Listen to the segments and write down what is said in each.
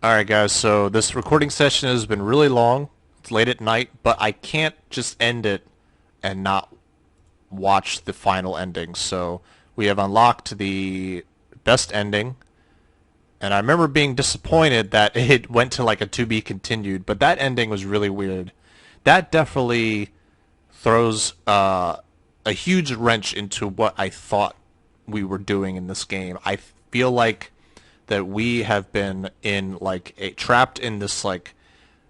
Alright guys, so this recording session has been really long. It's late at night, but I can't just end it and not watch the final ending. So we have unlocked the best ending, and I remember being disappointed that it went to like a to be continued, but that ending was really weird. That definitely throws a huge wrench into what I thought we were doing in this game. I feel like that we have been in like trapped in this like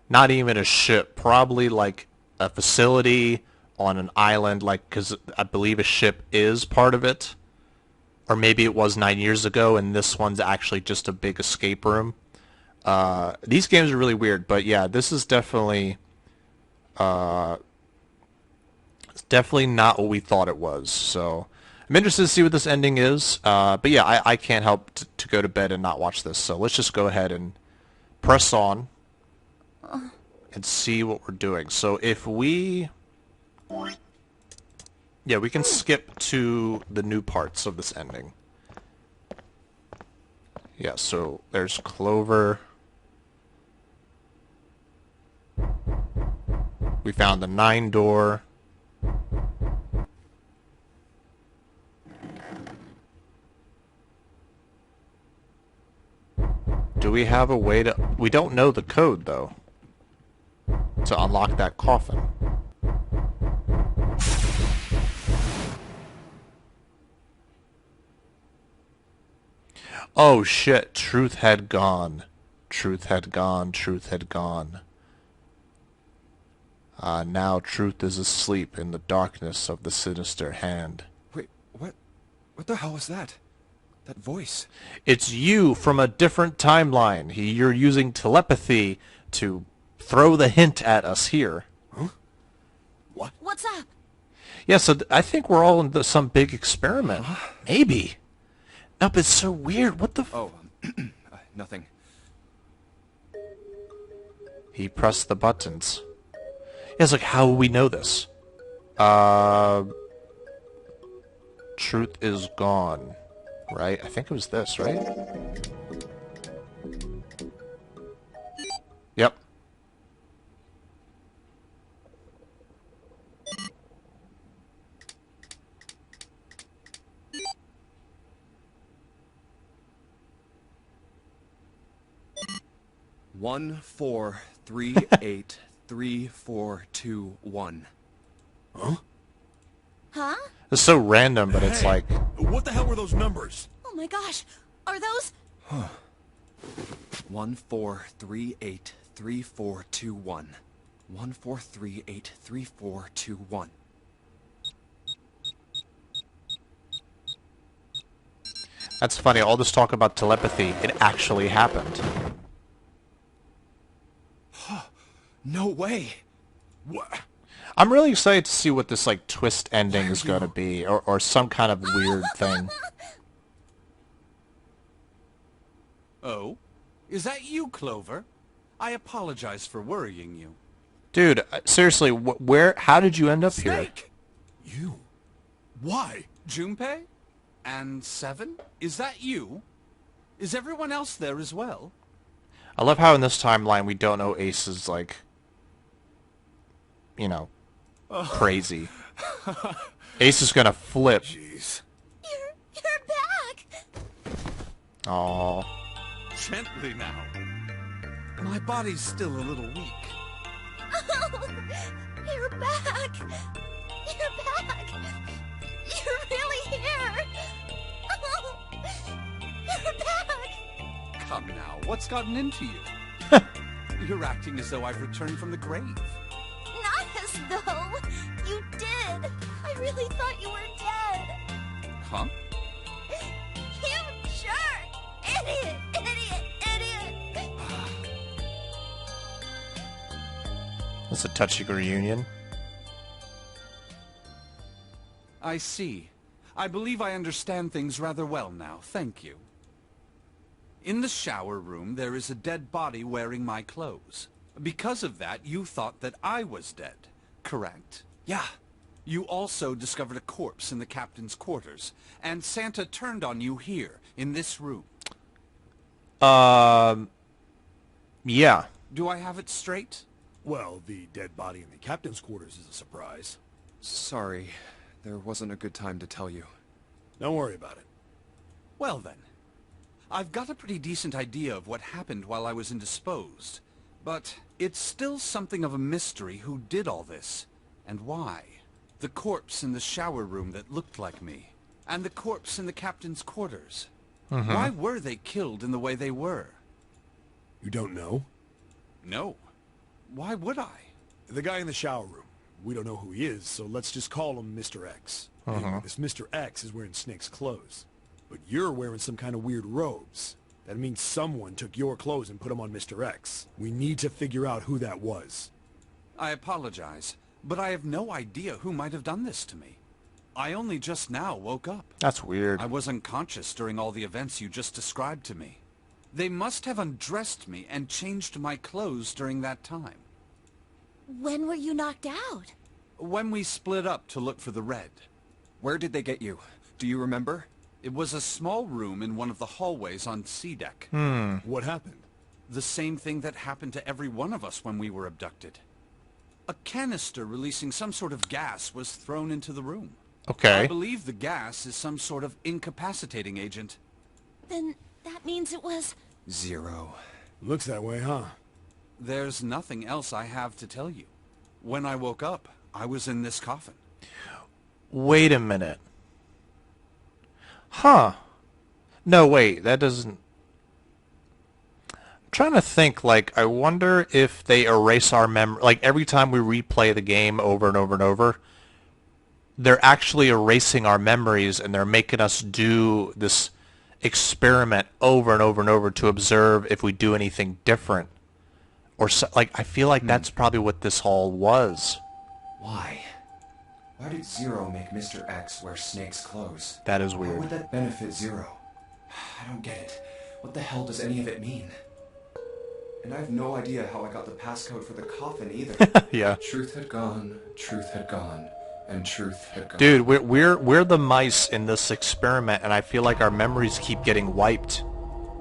not even a ship, probably like a facility on an island, like because I believe a ship is part of it, or maybe it was 9 years ago, and this one's actually just a big escape room. These games are really weird, but yeah, this is definitely it's definitely not what we thought it was. So I'm interested to see what this ending is. But yeah, I can't help to go to bed and not watch this. So let's just go ahead and press on and see what we're doing. So if we... Yeah, we can skip to the new parts of this ending. Yeah, so there's Clover. We found the 9 door. Do we have a way to... We don't know the code, though, to unlock that coffin. Oh shit, truth had gone. Truth had gone, truth had gone. Now truth is asleep in the darkness of the sinister hand. Wait, what? What the hell was that? That voice? It's you from a different timeline. You're using telepathy to throw the hint at us here. Huh? What? What's up? Yeah, so I think we're all in some big experiment. Huh? Maybe. No, but it's so weird. What the f... Oh, nothing. He pressed the buttons. Yeah, it's like, how will we know this? Truth is gone. Right? I think it was this, right? Yep. One, 4, 3, 8, 3, 4, 2, 1. Huh? Huh? It's so random, but it's like... What the hell were those numbers? Oh my gosh. Are those... 1, 4, 3, 8, 3, 4, 2, 1. 1, 4, 3, 8, 3, 4, 2, 1. That's funny. All this talk about telepathy, it actually happened. No way! What? I'm really excited to see what this like twist ending Why are is going to you- be, or some kind of weird thing. Oh? Is that you, Clover? I apologize for worrying you. Dude, seriously, where? How did you end up here? Snake! You? Why? Junpei? And Seven? Is that you? Is everyone else there as well? I love how in this timeline we don't know Ace is like, you know, crazy. Ace is gonna flip. Jeez. You're back. Aww. Gently now. My body's still a little weak. Oh, you're back. You're back. You're really here. Oh, you're back. Come now, what's gotten into you? You're acting as though I've returned from the grave. Not as though. You did. I really thought you were dead. Huh? You jerk. Idiot. Idiot. Idiot. That's a touching reunion. I see. I believe I understand things rather well now. Thank you. In the shower room, there is a dead body wearing my clothes. Because of that, you thought that I was dead, correct? Yeah. You also discovered a corpse in the captain's quarters, and Santa turned on you here, in this room. Yeah. Do I have it straight? Well, the dead body in the captain's quarters is a surprise. Sorry, there wasn't a good time to tell you. Don't worry about it. Well then. I've got a pretty decent idea of what happened while I was indisposed. But it's still something of a mystery who did all this, and why. The corpse in the shower room that looked like me, and the corpse in the captain's quarters. Why were they killed in the way they were? You don't know? No. Why would I? The guy in the shower room. We don't know who he is, so let's just call him Mr. X. Anyway, this Mr. X is wearing Snake's clothes. But you're wearing some kind of weird robes. That means someone took your clothes and put them on Mr. X. We need to figure out who that was. I apologize, but I have no idea who might have done this to me. I only just now woke up. That's weird. I was unconscious during all the events you just described to me. They must have undressed me and changed my clothes during that time. When were you knocked out? When we split up to look for the red. Where did they get you? Do you remember? It was a small room in one of the hallways on C deck. What happened? The same thing that happened to every one of us when we were abducted. A canister releasing some sort of gas was thrown into the room. I Okay. believe the gas is some sort of incapacitating agent. Then that means it was... Zero. Looks that way, huh? There's nothing else I have to tell you. When I woke up, I was in this coffin. Wait a minute. Huh. No, wait, that doesn't... I'm trying to think, like, I wonder if they erase our memory... Like, every time we replay the game over and over and over, they're actually erasing our memories and they're making us do this experiment over and over and over to observe if we do anything different. Or, so, like, I feel like that's probably what this all was. Why? Why did Zero make Mr. X wear Snake's clothes? That is How weird. would that benefit Zero? I don't get it. What the hell does any of it mean? And I have no idea how I got the passcode for the coffin either. Yeah. Truth had gone, and truth had gone. Dude, we're the mice in this experiment, and I feel like our memories keep getting wiped.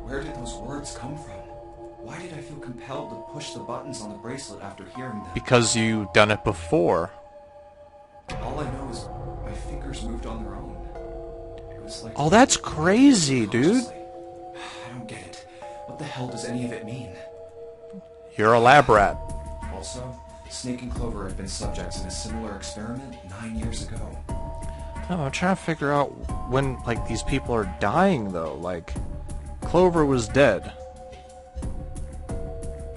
Where did those words come from? Why did I feel compelled to push the buttons on the bracelet after hearing them? Because you've done it before. All I know is my fingers moved on their own. It was like... Oh, that's crazy, dude. I don't get it. What the hell does any of it mean? You're a lab rat. Also, Snake and Clover had been subjects in a similar experiment 9 years ago. No, I'm trying to figure out when, like, these people are dying, though. Like, Clover was dead.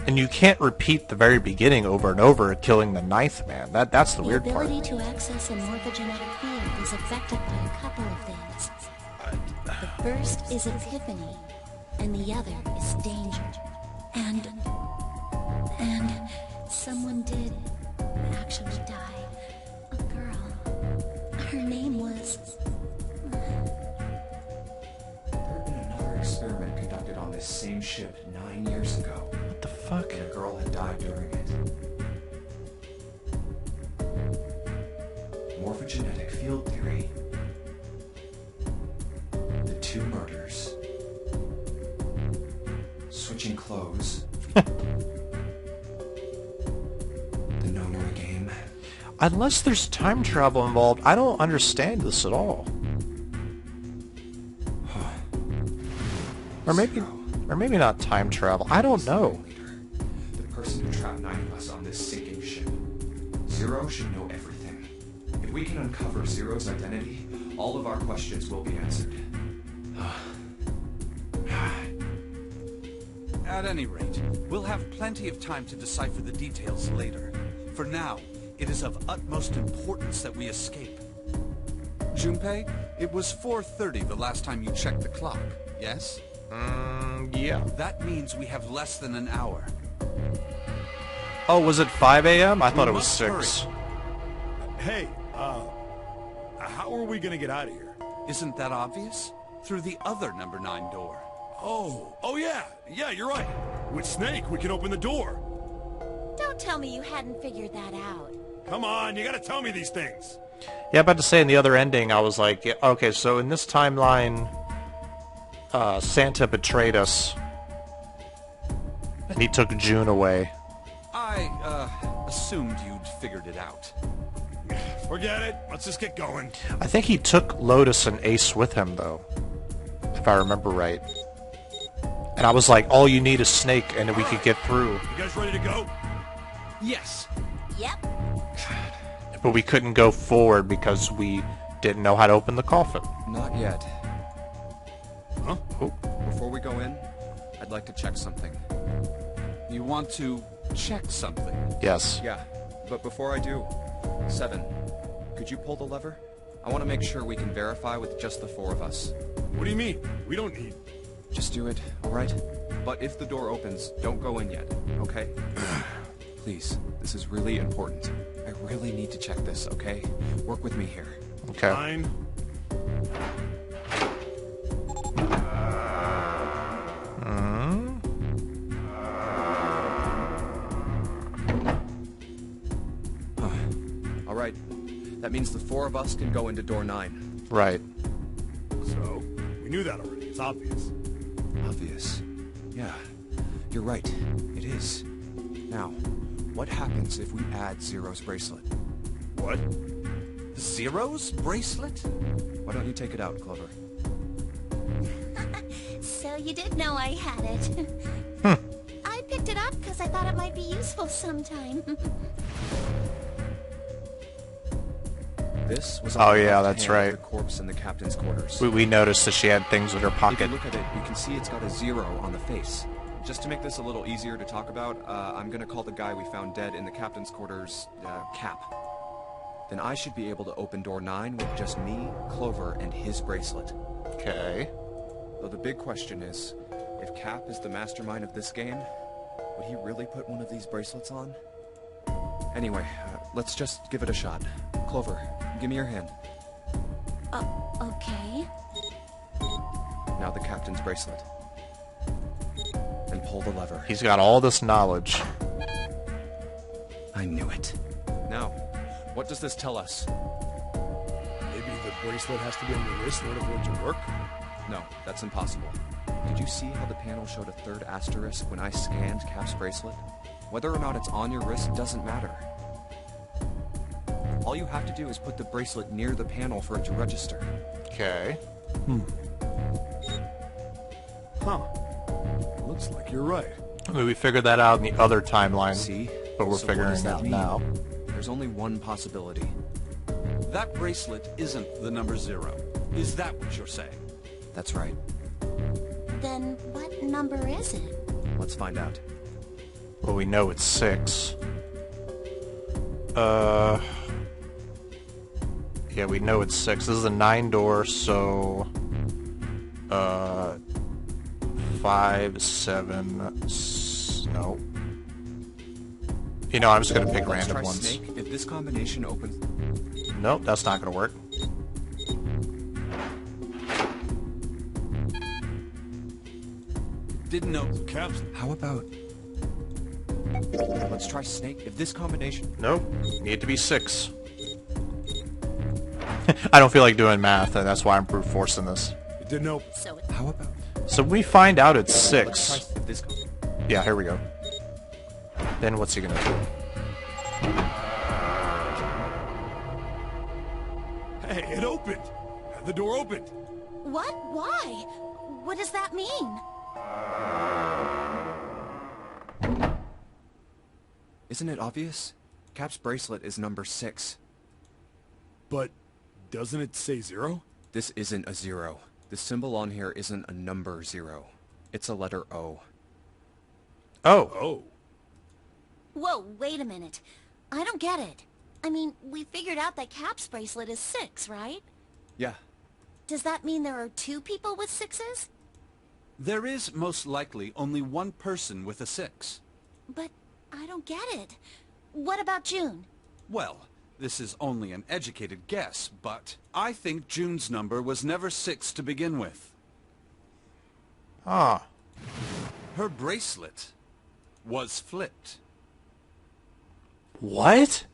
And you can't repeat the very beginning over and over, killing the ninth man. That's the weird part. The ability to access a morphogenetic field is affected by a couple of things. The first is epiphany, and the other is danger. And someone did actually die. A girl. Her name was... There had been another experiment conducted on this same ship 9 years ago. What the fuck? And a girl had died during it. Morphogenetic field theory. The two murders. Switching clothes. The Nonary Game. Unless there's time travel involved, I don't understand this at all. Or maybe not time travel. I don't know. The person who trapped 9 of us on this sinking ship. Zero should know everything. If we can uncover Zero's identity, all of our questions will be answered. At any rate, we'll have plenty of time to decipher the details later. For now, it is of utmost importance that we escape. Junpei, it was 4:30 the last time you checked the clock, yes? Yeah. That means we have less than an hour. Oh, was it 5 a.m.? I thought it was must 6. hurry. Hey, how are we gonna get out of here? Isn't that obvious? Through the other number 9 door. Oh yeah, you're right. With Snake, we can open the door. Don't tell me you hadn't figured that out. Come on, you gotta tell me these things. Yeah, about to say in the other ending, I was like, yeah, okay, so in this timeline, Santa betrayed us. And he took June away. I, assumed you'd figured it out. Forget it. Let's just get going. I think he took Lotus and Ace with him, though. If I remember right. And I was like, all you need is Snake, and we could get through. You guys ready to go? Yes. Yep. But we couldn't go forward because we didn't know how to open the coffin. Not yet. Huh? Oh. Before we go in, I'd like to check something. You want to check something? Yes. Yeah, but before I do, 7, could you pull the lever? I want to make sure we can verify with just the 4 of us. What do you mean? We don't need... Just do it, alright? But if the door opens, don't go in yet, okay? Please, this is really important. I really need to check this, okay? Work with me here. Okay. Fine. Alright, that means the 4 of us can go into door 9. Right. So, we knew that already. It's obvious. Obvious. Yeah, you're right. It is. Now, what happens if we add Zero's bracelet? What? Zero's bracelet? Why don't you take it out, Clover? So you did know I had it. I picked it up because I thought it might be useful sometime. This was Oh, on the yeah, left that's hand of right. The corpse in the captain's quarters. We noticed that she had things in her If pocket. you look at it, you can see it's got a 0 on the face. Just to make this a little easier to talk about, I'm gonna call the guy we found dead in the captain's quarters, Cap. Then I should be able to open door 9 with just me, Clover, and his bracelet. Okay. Though the big question is, if Cap is the mastermind of this game, would he really put one of these bracelets on? Anyway, let's just give it a shot. Clover, give me your hand. Okay. Now the captain's bracelet. And pull the lever. He's got all this knowledge. I knew it. Now, what does this tell us? Maybe the bracelet has to be on your wrist in order for it to work? No, that's impossible. Did you see how the panel showed a 3rd asterisk when I scanned Cap's bracelet? Whether or not it's on your wrist doesn't matter. All you have to do is put the bracelet near the panel for it to register. Okay. Huh. Looks like you're right. I mean, we figured that out in the other timeline. See? But we're So what does figuring it that out mean? now. There's only one possibility. That bracelet isn't the number 0. Is that what you're saying? That's right. Then what number is it? Let's find out. Well, we know it's 6. Yeah, we know it's 6. This is a 9 door, so 5, 7, no. You know, I'm just gonna pick Let's random try ones. Snake. If this combination opens... Nope, that's not gonna work. Didn't know. Caps. How about... Let's try Snake. If this combination... Nope, need to be 6. I don't feel like doing math, and that's why I'm brute forcing this. It didn't open. So How about... So we find out it's Let's try 6. if this... Yeah, here we go. Then what's he gonna do? Hey, it opened! The door opened! what? Why? What does that mean? Isn't it obvious? Cap's bracelet is number 6. But doesn't it say 0? This isn't a 0. The symbol on here isn't a number 0. It's a letter O. Oh, Oh. Whoa, wait a minute. I don't get it. I mean, we figured out that Cap's bracelet is 6, right? Yeah. Does that mean there are 2 people with 6s? There is most likely only one person with a 6. But I don't get it. What about June? Well, this is only an educated guess, but I think June's number was never 6 to begin with. ah. Her bracelet was flipped. What?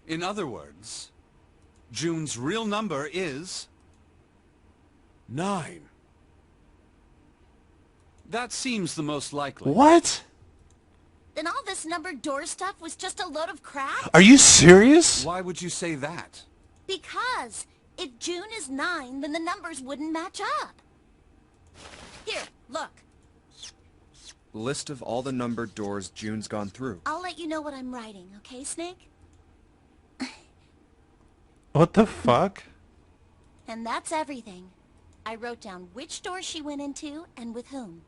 In other words, June's real number is... 9. That seems the most likely. What? Then all this numbered door stuff was just a load of crap? Are you serious? Why would you say that? Because if June is 9, then the numbers wouldn't match up. Here, look. List of all the numbered doors June's gone through. I'll let you know what I'm writing, okay, Snake? What the fuck? And that's everything. I wrote down which door she went into and with whom.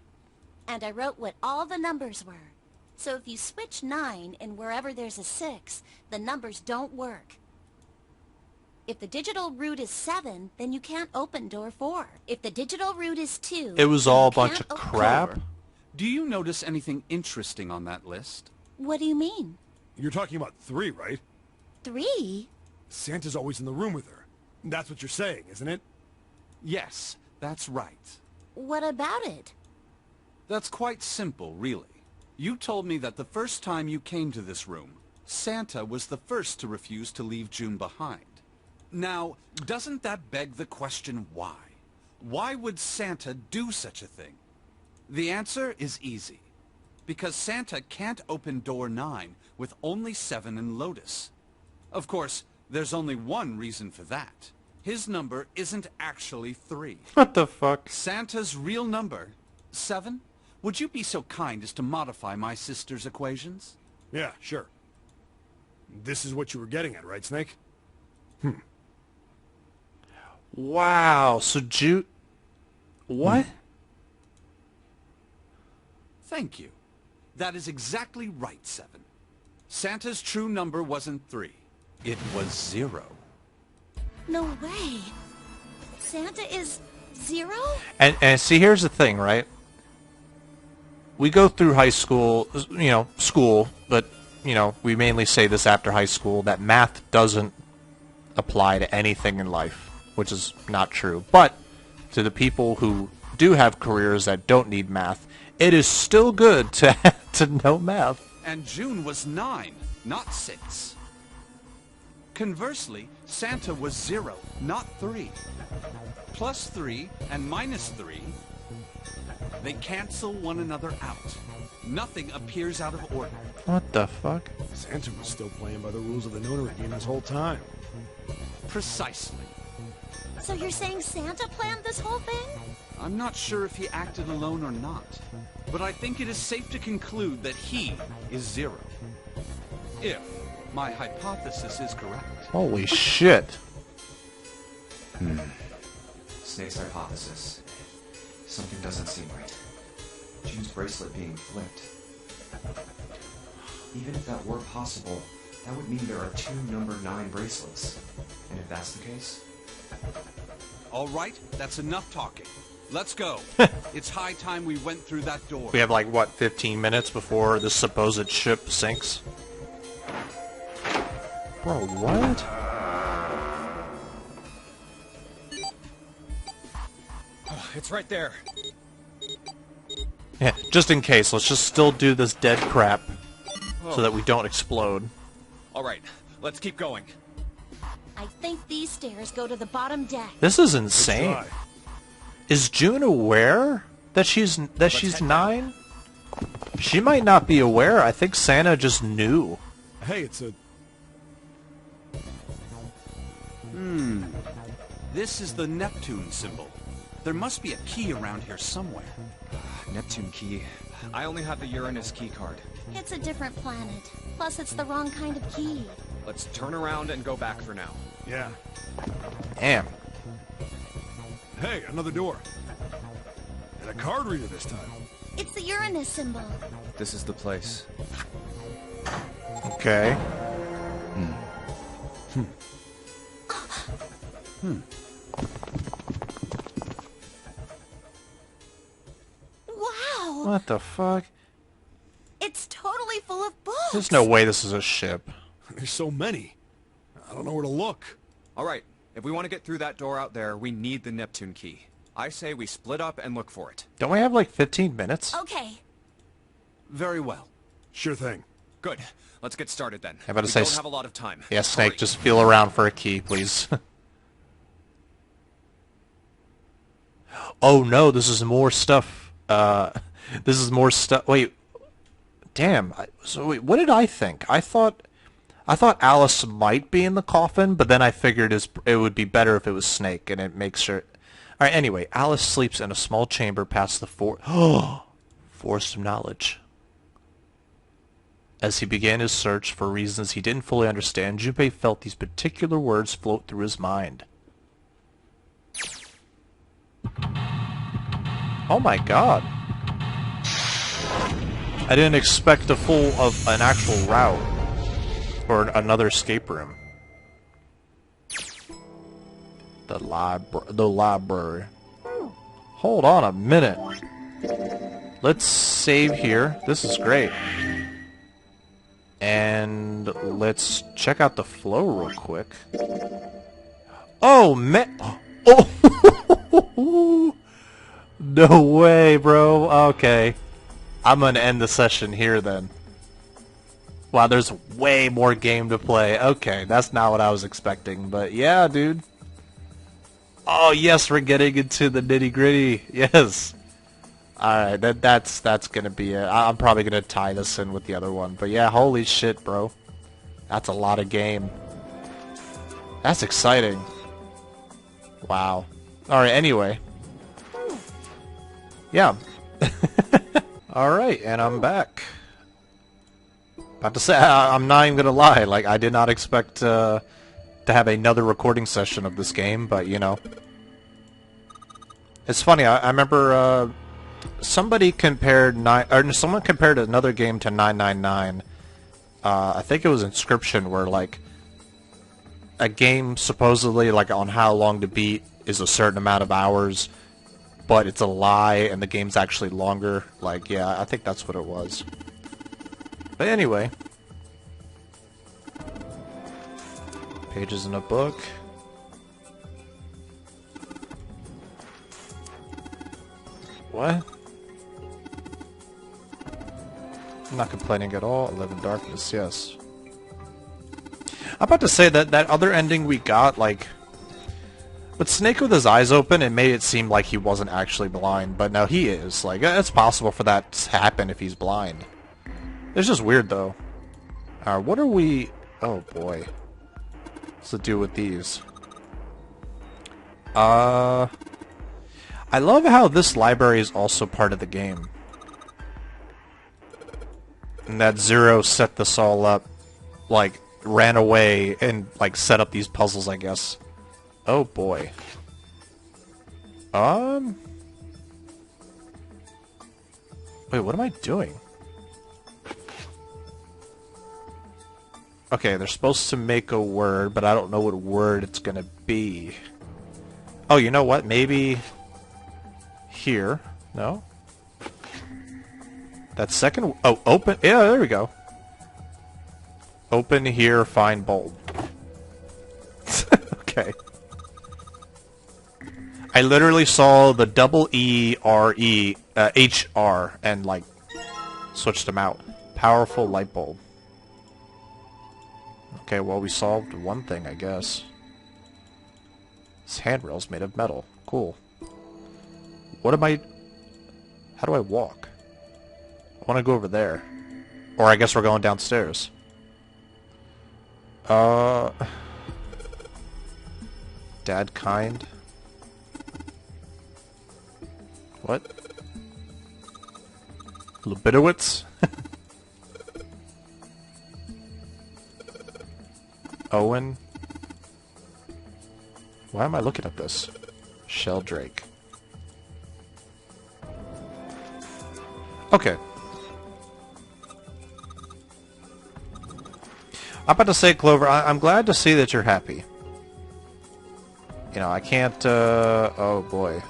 And I wrote what all the numbers were. So if you switch 9 and wherever there's a 6, the numbers don't work. If the digital root is 7, then you can't open door 4. If the digital root is 2... It was then all you a bunch can't of open- crap. Clover, do you notice anything interesting on that list? What do you mean? You're talking about 3, right? 3? Santa's always in the room with her. That's what you're saying, isn't it? Yes, that's right. What about it? That's quite simple, really. You told me that the first time you came to this room, Santa was the first to refuse to leave June behind. Now, doesn't that beg the question why? Why would Santa do such a thing? The answer is easy. Because Santa can't open door 9 with only 7 in Lotus. Of course, there's only one reason for that. His number isn't actually 3. What the fuck? Santa's real number, 7? Would you be so kind as to modify my sister's equations? Yeah, sure. This is what you were getting at, right, Snake? Wow. So June... What? Thank you. That is exactly right, 7. Santa's true number wasn't 3. It was 0. No way. Santa is 0? And see, here's the thing, right? We go through high school, school, but, we mainly say this after high school, that math doesn't apply to anything in life, which is not true. But to the people who do have careers that don't need math, it is still good to know math. And June was 9, not 6. Conversely, Santa was 0, not 3. Plus 3 and minus 3, they cancel one another out. Nothing appears out of order. What the fuck? Santa was still playing by the rules of the Nonary Game this whole time. Precisely. So you're saying Santa planned this whole thing? I'm not sure if he acted alone or not, but I think it is safe to conclude that he is 0. If my hypothesis is correct. Holy shit. Snake's hypothesis. Something doesn't seem right. June's bracelet being flipped. Even if that were possible, that would mean there are 2 number 9 bracelets. And if that's the case... All right, that's enough talking. Let's go. It's high time we went through that door. We have like, what, 15 minutes before this supposed ship sinks? Bro, what? It's right there. Yeah, just in case, let's just still do this dead crap so that we don't explode. All right, let's keep going. I think these stairs go to the bottom deck. This is insane. Try. Is June aware that she's head 9? She might not be aware. I think Santa just knew. Hey, it's a... This is the Neptune symbol. There must be a key around here somewhere. Neptune key. I only have the Uranus key card. It's a different planet. Plus, it's the wrong kind of key. Let's turn around and go back for now. Yeah. Damn. Hey, another door. And a card reader this time. It's the Uranus symbol. This is the place. Okay. Wow! What the fuck? It's totally full of books. There's no way this is a ship. There's so many. I don't know where to look. All right, if we want to get through that door out there, we need the Neptune key. I say we split up and look for it. Don't we have like 15 minutes? Okay. Very well. Sure thing. Good. Let's get started then. I'm about to we say don't have a lot of time. Yeah, Snake, Hurry. just feel around for a key, please. Oh no, this is more stuff. This is more stuff. Wait, damn. So wait, what did I think? I thought Alice might be in the coffin, but then I figured it would be better if it was Snake, and it makes sure. All right. Anyway, Alice sleeps in a small chamber past the forest of knowledge. As he began his search for reasons he didn't fully understand, Junpei felt these particular words float through his mind. Oh my god. I didn't expect an actual route or another escape room. The library. Hold on a minute. Let's save here. This is great. And let's check out the flow real quick. Oh man! Oh! No way, bro. Okay. I'm gonna end the session here then. Wow, there's way more game to play. Okay, that's not what I was expecting, but yeah, dude. Oh yes, we're getting into the nitty gritty. Yes. Alright, that's gonna be it. I'm probably gonna tie this in with the other one. But yeah, holy shit, bro. That's a lot of game. That's exciting. Wow. Alright, anyway. Yeah. Alright, and I'm back. About to say, I'm not even gonna lie, like, I did not expect to have another recording session of this game, but, you know. It's funny, I remember, someone compared another game to 999. I think it was Inscription, where, like, a game supposedly, like, on how long to beat is a certain amount of hours, but it's a lie, and the game's actually longer. Like, yeah, I think that's what it was. But anyway. Pages in a book. What? I'm not complaining at all. I live in darkness, yes. I'm about to say that other ending we got, like... With Snake with his eyes open, it made it seem like he wasn't actually blind, but no, he is. Like, it's possible for that to happen if he's blind. It's just weird, though. What are we... Oh, boy. What's to do with these? I love how this library is also part of the game. And that Zero set this all up, like, ran away and, like, set up these puzzles, I guess. Oh, boy. Wait, what am I doing? Okay, they're supposed to make a word, but I don't know what word it's gonna be. Oh, you know what? Maybe... Here. No? That second... Oh, open... Yeah, there we go. Open here, find bulb. Okay. I literally saw the double E-R-E, H-R, and, like, switched them out. Powerful light bulb. Okay, well, we solved one thing, I guess. This handrail's made of metal. Cool. What am I... How do I walk? I want to go over there. Or I guess we're going downstairs. Dad kind. What? Lubitowitz? Owen? Why am I looking at this? Sheldrake. Okay. I'm about to say, Clover, I'm glad to see that you're happy. You know, I can't, oh boy.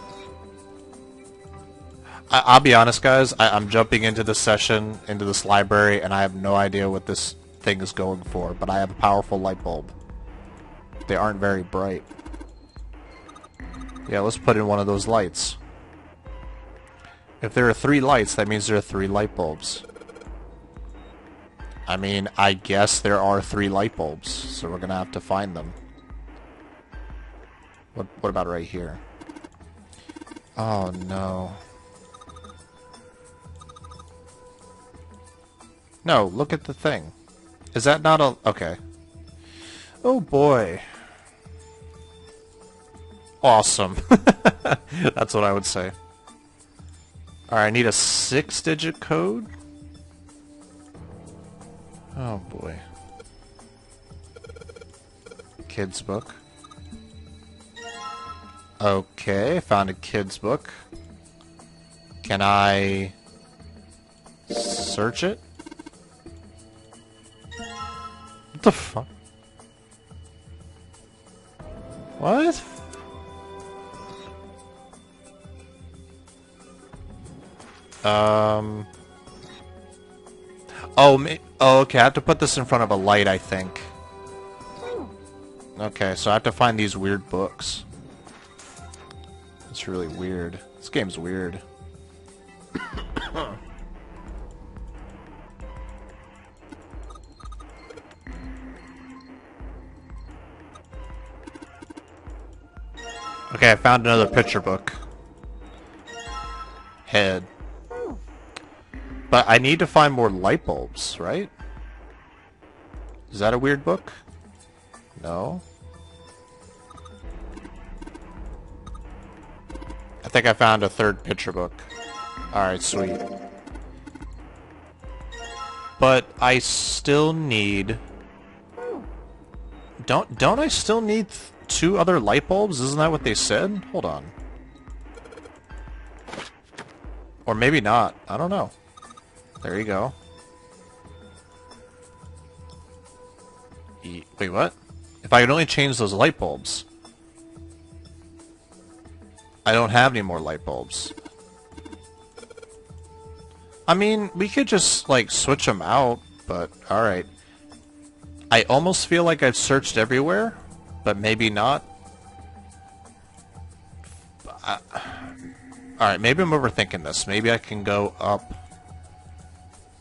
I'll be honest, guys, I'm jumping into this session, into this library, and I have no idea what this thing is going for, but I have a powerful light bulb. They aren't very bright. Yeah, let's put in one of those lights. If there are 3 lights, that means there are 3 light bulbs. I mean, I guess there are 3 light bulbs, so we're gonna have to find them. What about right here? Oh no. No, look at the thing. Is that not a... Okay. Oh boy. Awesome. That's what I would say. Alright, I need a 6-digit code? Oh boy. Kids book. Okay, found a kids book. Can I search it? What the fuck? What? Oh, okay, I have to put this in front of a light, I think. Okay, so I have to find these weird books. It's really weird. This game's weird. Okay, I found another picture book. Head. But I need to find more light bulbs, right? Is that a weird book? No. I think I found a third picture book. Alright, sweet. But I still need... Don't I still need 2 other light bulbs? Isn't that what they said? Hold on. Or maybe not. I don't know. There you go. Wait, what? If I could only change those light bulbs. I don't have any more light bulbs. I mean, we could just, like, switch them out, but alright. I almost feel like I've searched everywhere, but maybe not. Alright, maybe I'm overthinking this. Maybe I can go up.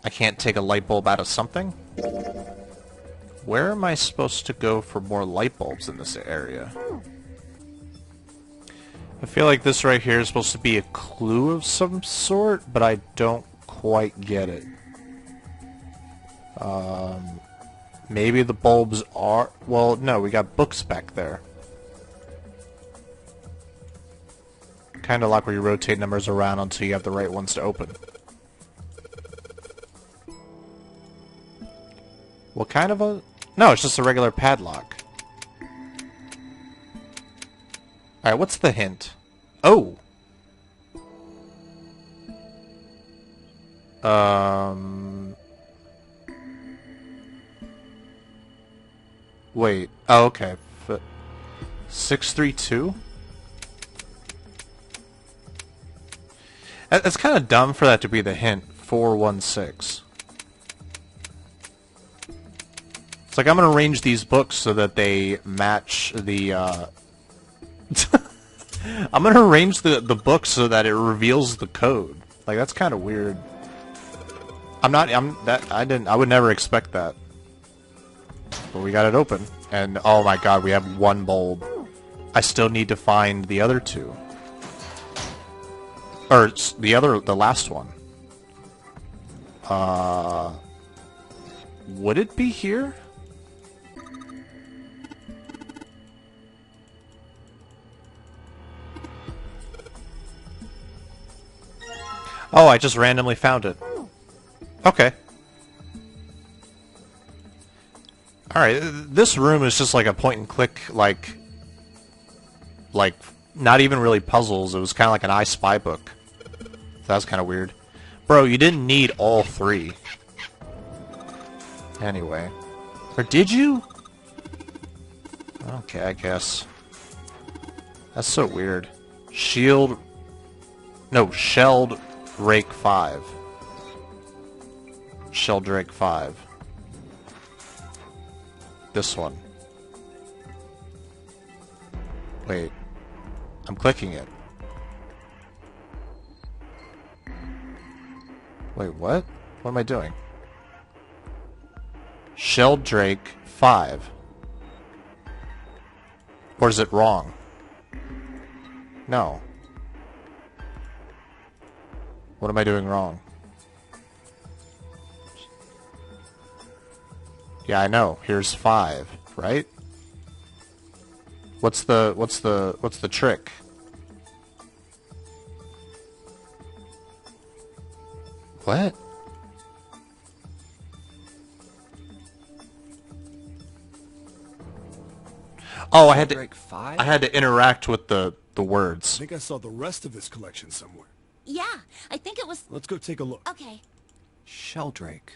I can't take a light bulb out of something? Where am I supposed to go for more light bulbs in this area? I feel like this right here is supposed to be a clue of some sort, but I don't quite get it. Maybe the bulbs are... Well, no, we got books back there. Kind of like where you rotate numbers around until you have the right ones to open. What kind of a... No, it's just a regular padlock. Alright, what's the hint? Oh! Wait. Oh, okay. 632? It's kind of dumb for that to be the hint. 416. It's like I'm gonna arrange these books so that they match the, I'm gonna arrange the books so that it reveals the code. Like, that's kind of weird. I would never expect that. But we got it open. And, oh my god, we have 1 bulb. I still need to find the other 2. Or, the last one. Would it be here? Oh, I just randomly found it. Okay. Alright, this room is just like a point-and-click, like, not even really puzzles. It was kind of like an I Spy book. So that was kind of weird. Bro, you didn't need all 3. Anyway. Or did you? Okay, I guess. That's so weird. Shield... No, Shelled Rake 5. Sheldrake 5. This one. Wait. I'm clicking it. Wait, what? What am I doing? Sheldrake 5. Or is it wrong? No. What am I doing wrong? Yeah, I know. Here's 5, right? What's the trick? What? Oh, I Sheldrake 5? had to interact with the I words. think I saw the rest of this collection somewhere. Yeah, I think it was... Let's go take a look. Okay. Sheldrake.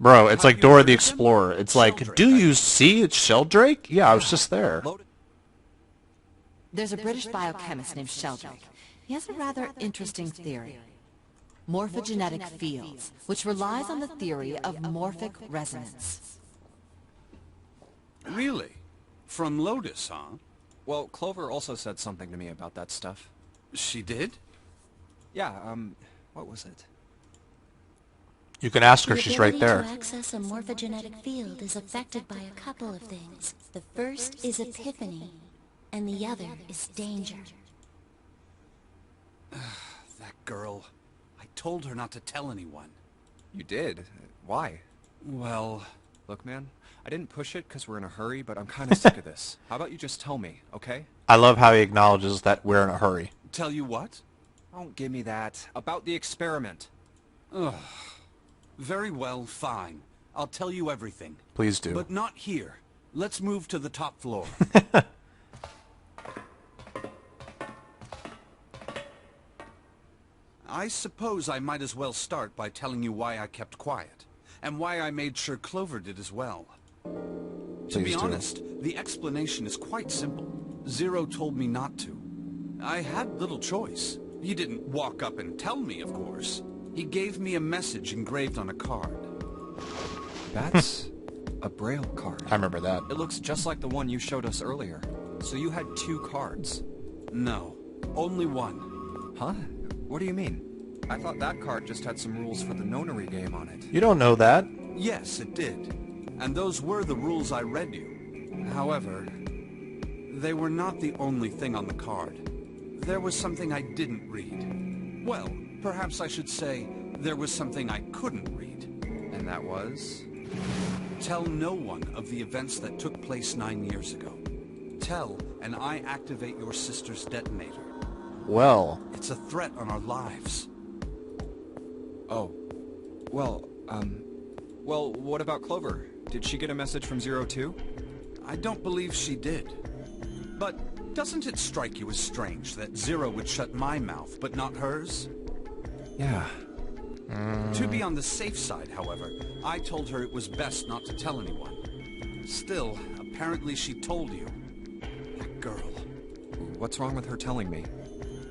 Bro, it's Have like you Dora heard the of them? Explorer. It's like, Sheldrake, do I you mean. see it's Sheldrake? Yeah, I was just there. Loaded. There's a British biochemist named Sheldrake. He has a rather interesting theory. Morphogenetic fields, which relies on the theory of morphic resonance. Really? From Lotus, huh? Well, Clover also said something to me about that stuff. She did? Yeah, what was it? You can ask her, The she's right ability there. to access a morphogenetic field is affected by a couple of things. The first is epiphany, and the other is danger. That girl. I told her not to tell anyone. You did? Why? Well, Look, man, I didn't push it because we're in a hurry, but I'm kind of sick of this. How about you just tell me, okay? I love how he acknowledges that we're in a hurry. tell you what? Don't give me that. About the experiment. Ugh. Very well, fine. I'll tell you everything. Please do. But not here. Let's move to the top floor. I suppose I might as well start by telling you why I kept quiet, and why I made sure Clover did as well. To be Please do. honest, the explanation is quite simple. Zero told me not to. I had little choice. He didn't walk up and tell me, of course. He gave me a message engraved on a card. That's a Braille card. I remember that. It looks just like the one you showed us earlier. So you had 2 cards. No, only one. Huh? What do you mean? I thought that card just had some rules for the Nonary Game on it. You don't know that. Yes, it did. And those were the rules I read you. However, they were not the only thing on the card. There was something I didn't read. Well, perhaps I should say, there was something I couldn't read. And that was? Tell no one of the events that took place 9 years ago. Tell, and I activate your sister's detonator. Well, It's a threat on our lives. Oh. Well, well, what about Clover? Did she get a message from Zero too? I don't believe she did. But doesn't it strike you as strange that Zero would shut my mouth, but not hers? Yeah. To be on the safe side, however, I told her it was best not to tell anyone. Still, apparently she told you. That girl. What's wrong with her telling me?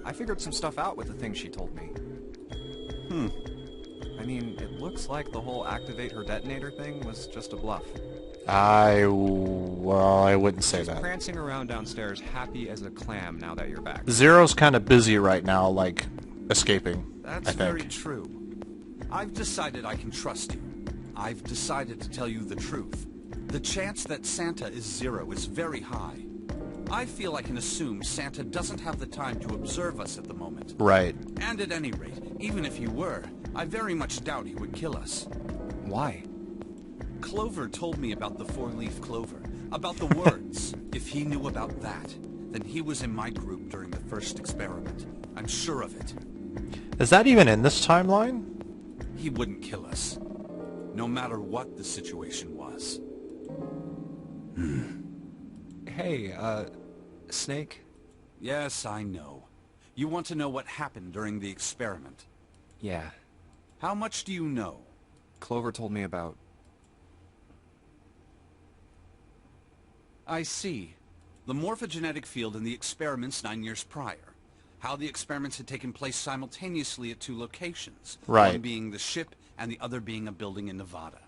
I figured some stuff out with the things she told me. I mean, it looks like the whole activate her detonator thing was just a bluff. I wouldn't say She's that. prancing around downstairs happy as a clam now that you're back. Zero's kind of busy right now, like, escaping, That's I think. very true. I've decided I can trust you. I've decided to tell you the truth. The chance that Santa is Zero is very high. I feel I can assume Santa doesn't have the time to observe us at the moment. Right. And at any rate, even if he were, I very much doubt he would kill us. Why? Clover told me about the 4-leaf clover, about the words. If he knew about that, then he was in my group during the first experiment. I'm sure of it. Is that even in this timeline? He wouldn't kill us, no matter what the situation was. Hey, Snake? Yes, I know. You want to know what happened during the experiment. Yeah. How much do you know? Clover told me about... I see. The morphogenetic field in the experiments 9 years prior. How the experiments had taken place simultaneously at 2 locations. Right. One being the ship, and the other being a building in Nevada.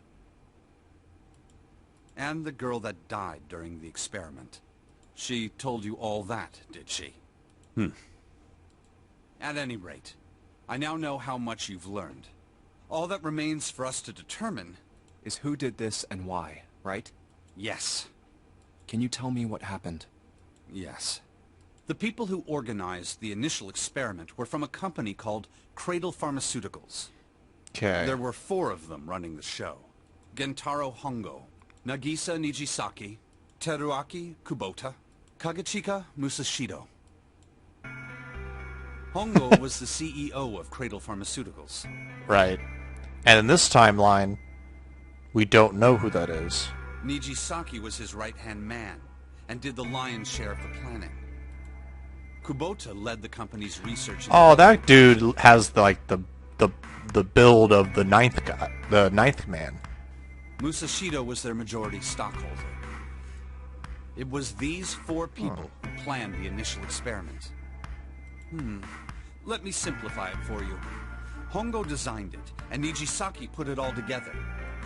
And the girl that died during the experiment. She told you all that, did she? At any rate, I now know how much you've learned. All that remains for us to determine... is who did this and why, right? Yes. Can you tell me what happened? Yes. The people who organized the initial experiment were from a company called Cradle Pharmaceuticals. Okay. There were 4 of them running the show. Gentaro Hongo, Nagisa Nijisaki, Teruaki Kubota, Kagechika Musashido. Hongo was the CEO of Cradle Pharmaceuticals. Right. And in this timeline, we don't know who that is. Nijisaki was his right-hand man, and did the lion's share of the planning. Kubota led the company's research. Oh, that dude has the build of the ninth man. Musashido was their majority stockholder. It was these 4 people who planned the initial experiment. Let me simplify it for you. Hongo designed it, and Nijisaki put it all together.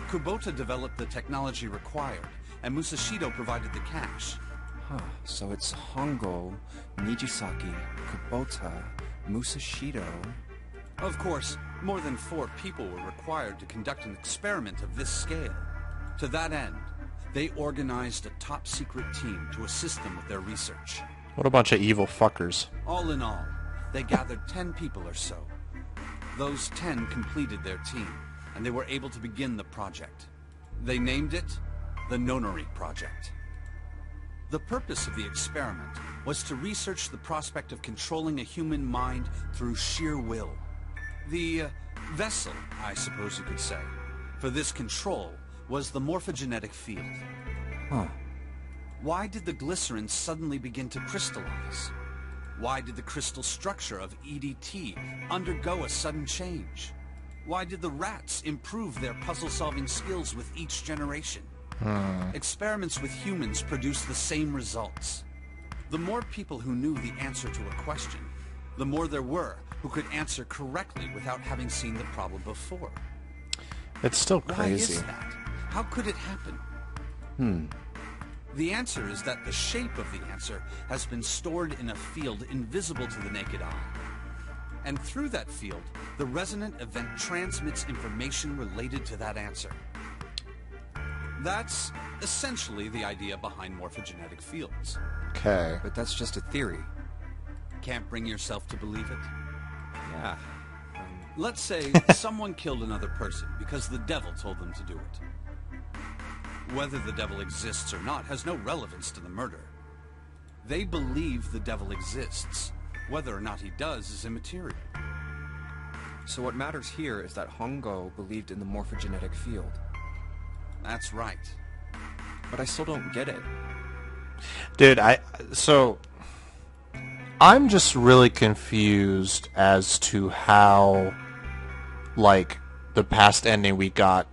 Kubota developed the technology required, and Musashido provided the cash. Huh, so it's Hongo, Nijisaki, Kubota, Musashido... Of course, more than 4 people were required to conduct an experiment of this scale. To that end, they organized a top-secret team to assist them with their research. What a bunch of evil fuckers. All in all, they gathered 10 people or so. Those 10 completed their team, and they were able to begin the project. They named it the Nonary Project. The purpose of the experiment was to research the prospect of controlling a human mind through sheer will. The vessel, I suppose you could say, for this control was the morphogenetic field. Huh. Why did the glycerin suddenly begin to crystallize? Why did the crystal structure of EDT undergo a sudden change? Why did the rats improve their puzzle-solving skills with each generation? Experiments with humans produced the same results. The more people who knew the answer to a question, the more there were who could answer correctly without having seen the problem before. It's still Why crazy. is that? How could it happen? The answer is that the shape of the answer has been stored in a field invisible to the naked eye. And through that field, the resonant event transmits information related to that answer. That's essentially the idea behind morphogenetic fields. Okay. But that's just a theory. Can't bring yourself to believe it? Yeah. Let's say someone killed another person because the devil told them to do it. Whether the devil exists or not has no relevance to the murder. They believe the devil exists. Whether or not he does is immaterial. So what matters here is that Hongo believed in the morphogenetic field. That's right. But I still don't get it. Dude, I'm just really confused as to how, like, the past ending we got,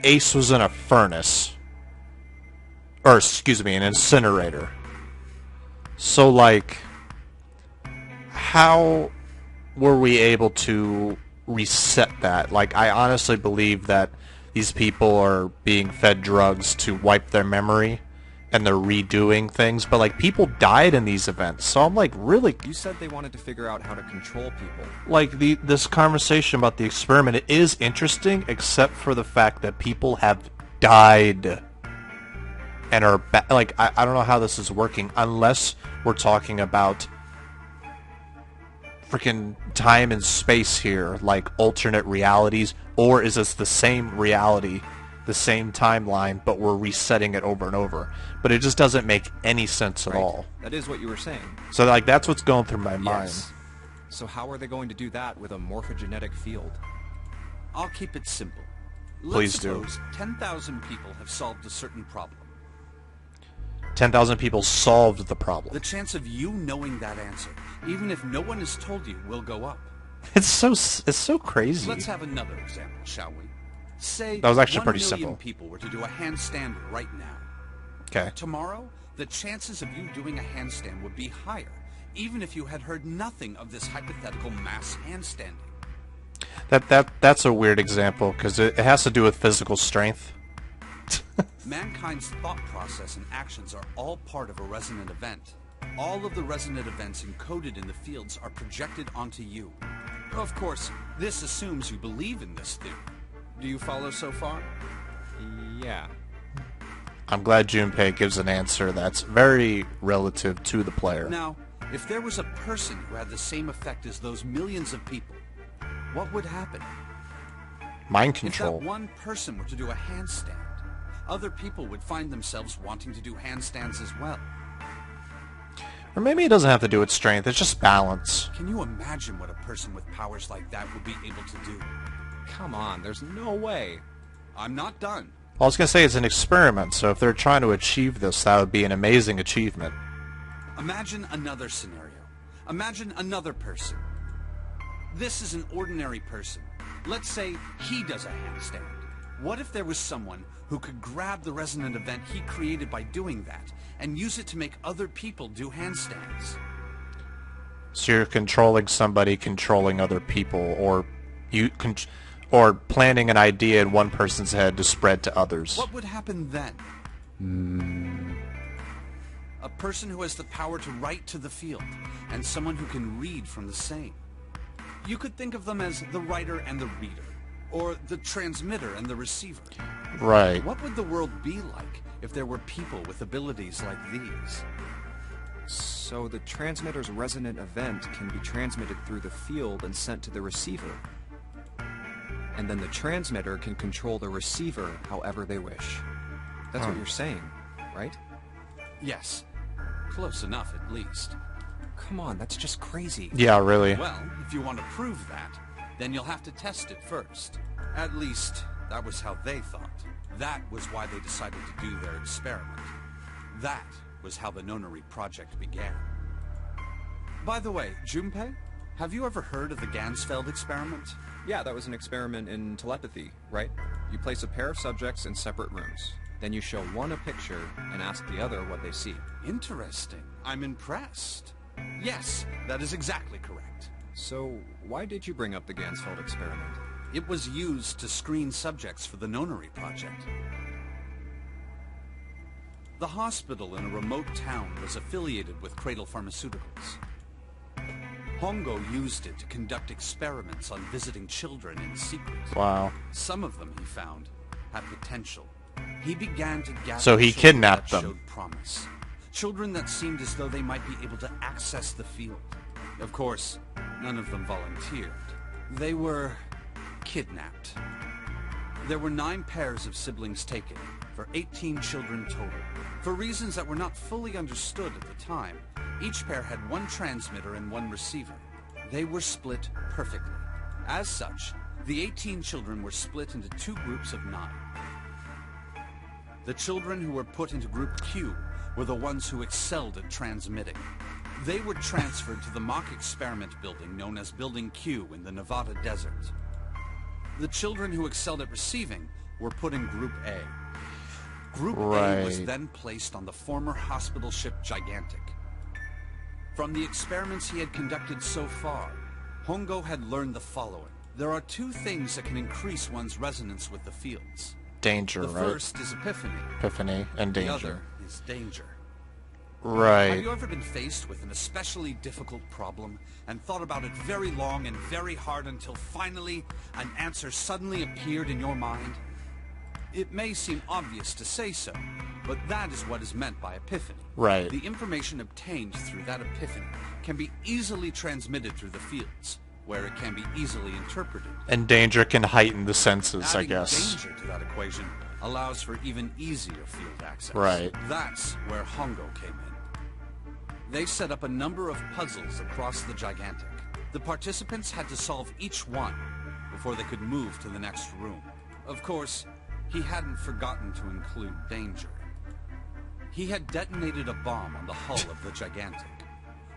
Ace was in a furnace. Or, excuse me, an incinerator. So, like, how were we able to reset that? Like, I honestly believe that these people are being fed drugs to wipe their memory, and they're redoing things, but like people died in these events, so I'm like, really? You said they wanted to figure out how to control people. Like this conversation about the experiment, it is interesting, except for the fact that people have died and are like, I don't know how this is working unless we're talking about freaking time and space here, like alternate realities, or is this the same reality, the same timeline, but we're resetting it over and over? But it just doesn't make any sense at all. That is what you were saying. So like that's what's going through my mind. Yes. So how are they going to do that with a morphogenetic field? I'll keep it simple. Please do. Let's suppose 10,000 people have solved a certain problem. 10,000 people solved the problem. The chance of you knowing that answer, even if no one has told you, will go up. It's so crazy. Let's have another example, shall we? Say That was actually 1 pretty million simple. people were to do a handstand right now. Okay. Tomorrow, the chances of you doing a handstand would be higher, even if you had heard nothing of this hypothetical mass handstanding. That's a weird example because it has to do with physical strength. Mankind's thought process and actions are all part of a resonant event. All of the resonant events encoded in the fields are projected onto you. Of course, this assumes you believe in this theory. Do you follow so far? Yeah. I'm glad Junpei gives an answer that's very relative to the player. Now, if there was a person who had the same effect as those millions of people, what would happen? Mind If control. that one person were to do a handstand, Other people would find themselves wanting to do handstands as well. Or maybe it doesn't have to do with strength, it's just balance. Can you imagine what a person with powers like that would be able to do? Come on, there's no way. I'm not done. Well, I was going to say it's an experiment, so if they're trying to achieve this, that would be an amazing achievement. Imagine another scenario. Imagine another person. This is an ordinary person. Let's say he does a handstand. What if there was someone who could grab the resonant event he created by doing that and use it to make other people do handstands? So you're controlling somebody controlling other people, or planting an idea in one person's head to spread to others. What would happen then? A person who has the power to write to the field, and someone who can read from the same. You could think of them as the writer and the reader, or the transmitter and the receiver. Right. What would the world be like if there were people with abilities like these? So the transmitter's resonant event can be transmitted through the field and sent to the receiver. And then the transmitter can control the receiver however they wish. That's what you're saying, right? Yes. Close enough, at least. Come on, that's just crazy. Yeah, really. Well, if you want to prove that, then you'll have to test it first. At least, that was how they thought. That was why they decided to do their experiment. That was how the Nonary project began. By the way, Junpei, have you ever heard of the Gansfeld experiment? Yeah, that was an experiment in telepathy, right? You place a pair of subjects in separate rooms. Then you show one a picture and ask the other what they see. Interesting. I'm impressed. Yes, that is exactly correct. So, why did you bring up the Gansfeld experiment? It was used to screen subjects for the Nonary project. The hospital in a remote town was affiliated with Cradle Pharmaceuticals. Hongo used it to conduct experiments on visiting children in secret. Wow. Some of them, he found, had potential. He began to gather So he children kidnapped that them. showed promise. Children that seemed as though they might be able to access the field. Of course, none of them volunteered. They were kidnapped. There were 9 pairs of siblings taken, for 18 children total. For reasons that were not fully understood at the time, each pair had one transmitter and one receiver. They were split perfectly. As such, the 18 children were split into 2 groups of 9. The children who were put into Group Q were the ones who excelled at transmitting. They were transferred to the mock experiment building known as Building Q in the Nevada desert. The children who excelled at receiving were put in Group A. Group A was Right. then placed on the former hospital ship Gigantic. From the experiments he had conducted so far, Hongo had learned the following. There are 2 things that can increase one's resonance with the fields. Danger, The right? first is epiphany. Epiphany and The danger. other is danger. Have Right. you ever been faced with an especially difficult problem and thought about it very long and very hard until finally an answer suddenly appeared in your mind? It may seem obvious to say so, but that is what is meant by epiphany. Right. The information obtained through that epiphany can be easily transmitted through the fields, where it can be easily interpreted. And danger can heighten the senses, I Adding guess. danger to that equation allows for even easier field access. Right. That's where Hongo came in. They set up a number of puzzles across the Gigantic. The participants had to solve each one before they could move to the next room. Of course, he hadn't forgotten to include danger. He had detonated a bomb on the hull of the Gigantic.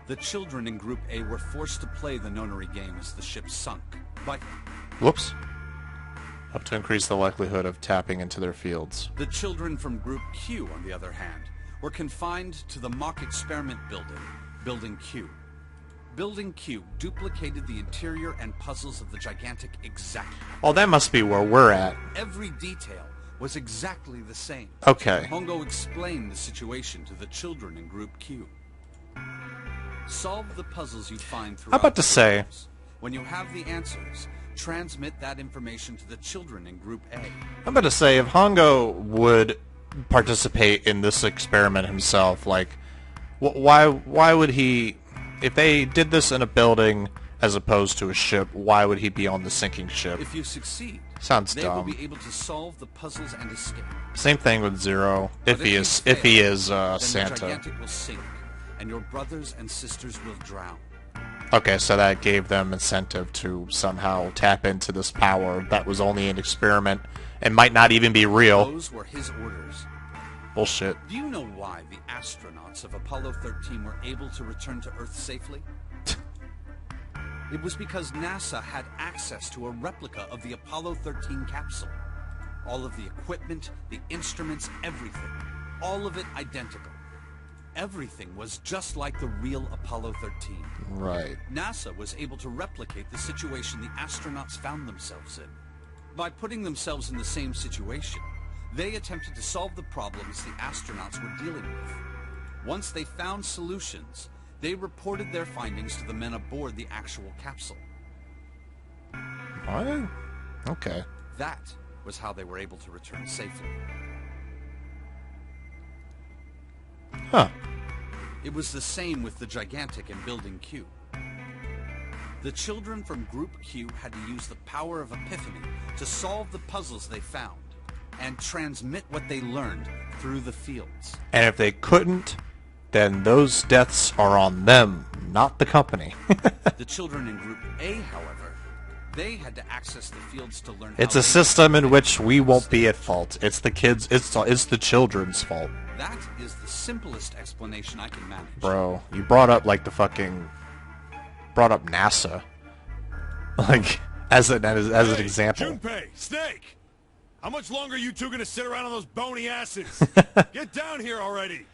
The children in Group A were forced to play the Nonary Game as the ship sunk. By Whoops. Up to increase the likelihood of tapping into their fields. the children from Group Q, on the other hand, were confined to the mock experiment building, Building Q. Building Q duplicated the interior and puzzles of the Gigantic exactly. Oh, that must be where we're at. Every detail was exactly the same. Okay. Hongo explained the situation to the children in Group Q. Solve the puzzles you find throughout I'm about to the say- rooms. When you have the answers, transmit that information to the children in Group A. I'm about to say, if Hongo would participate in this experiment himself, like, why would he... If they did this in a building, as opposed to a ship, why would he be on the sinking ship? If you succeed, Sounds they dumb. will be able to solve the puzzles and escape. Same thing with Zero. But If he you is fail, then Santa. the gigantic will sink, and your brothers and sisters will drown. Okay, so that gave them incentive to somehow tap into this power that was only an experiment and might not even be real. Those were his orders. Bullshit. Do you know why the astronauts of Apollo 13 were able to return to Earth safely? It was because NASA had access to a replica of the Apollo 13 capsule. All of the equipment, the instruments, everything. All of it identical. Everything was just like the real Apollo 13. Right. NASA was able to replicate the situation the astronauts found themselves in. By putting themselves in the same situation, they attempted to solve the problems the astronauts were dealing with. Once they found solutions, they reported their findings to the men aboard the actual capsule. What? Okay. That was how they were able to return safely. Huh. It was the same with the gigantic in Building Q. The children from Group Q had to use the power of epiphany to solve the puzzles they found and transmit what they learned through the fields. And if they couldn't, then those deaths are on them, not the company. The children in Group A, however, they had to access the fields to learn It's how a they system in could which we won't be stay. at fault. It's the kids. It's the children's fault. That is the simplest explanation I can manage. Bro, you brought up like brought up NASA, like as an example. Junpei, Snake! How much longer are you two gonna sit around on those bony asses? Get down here already!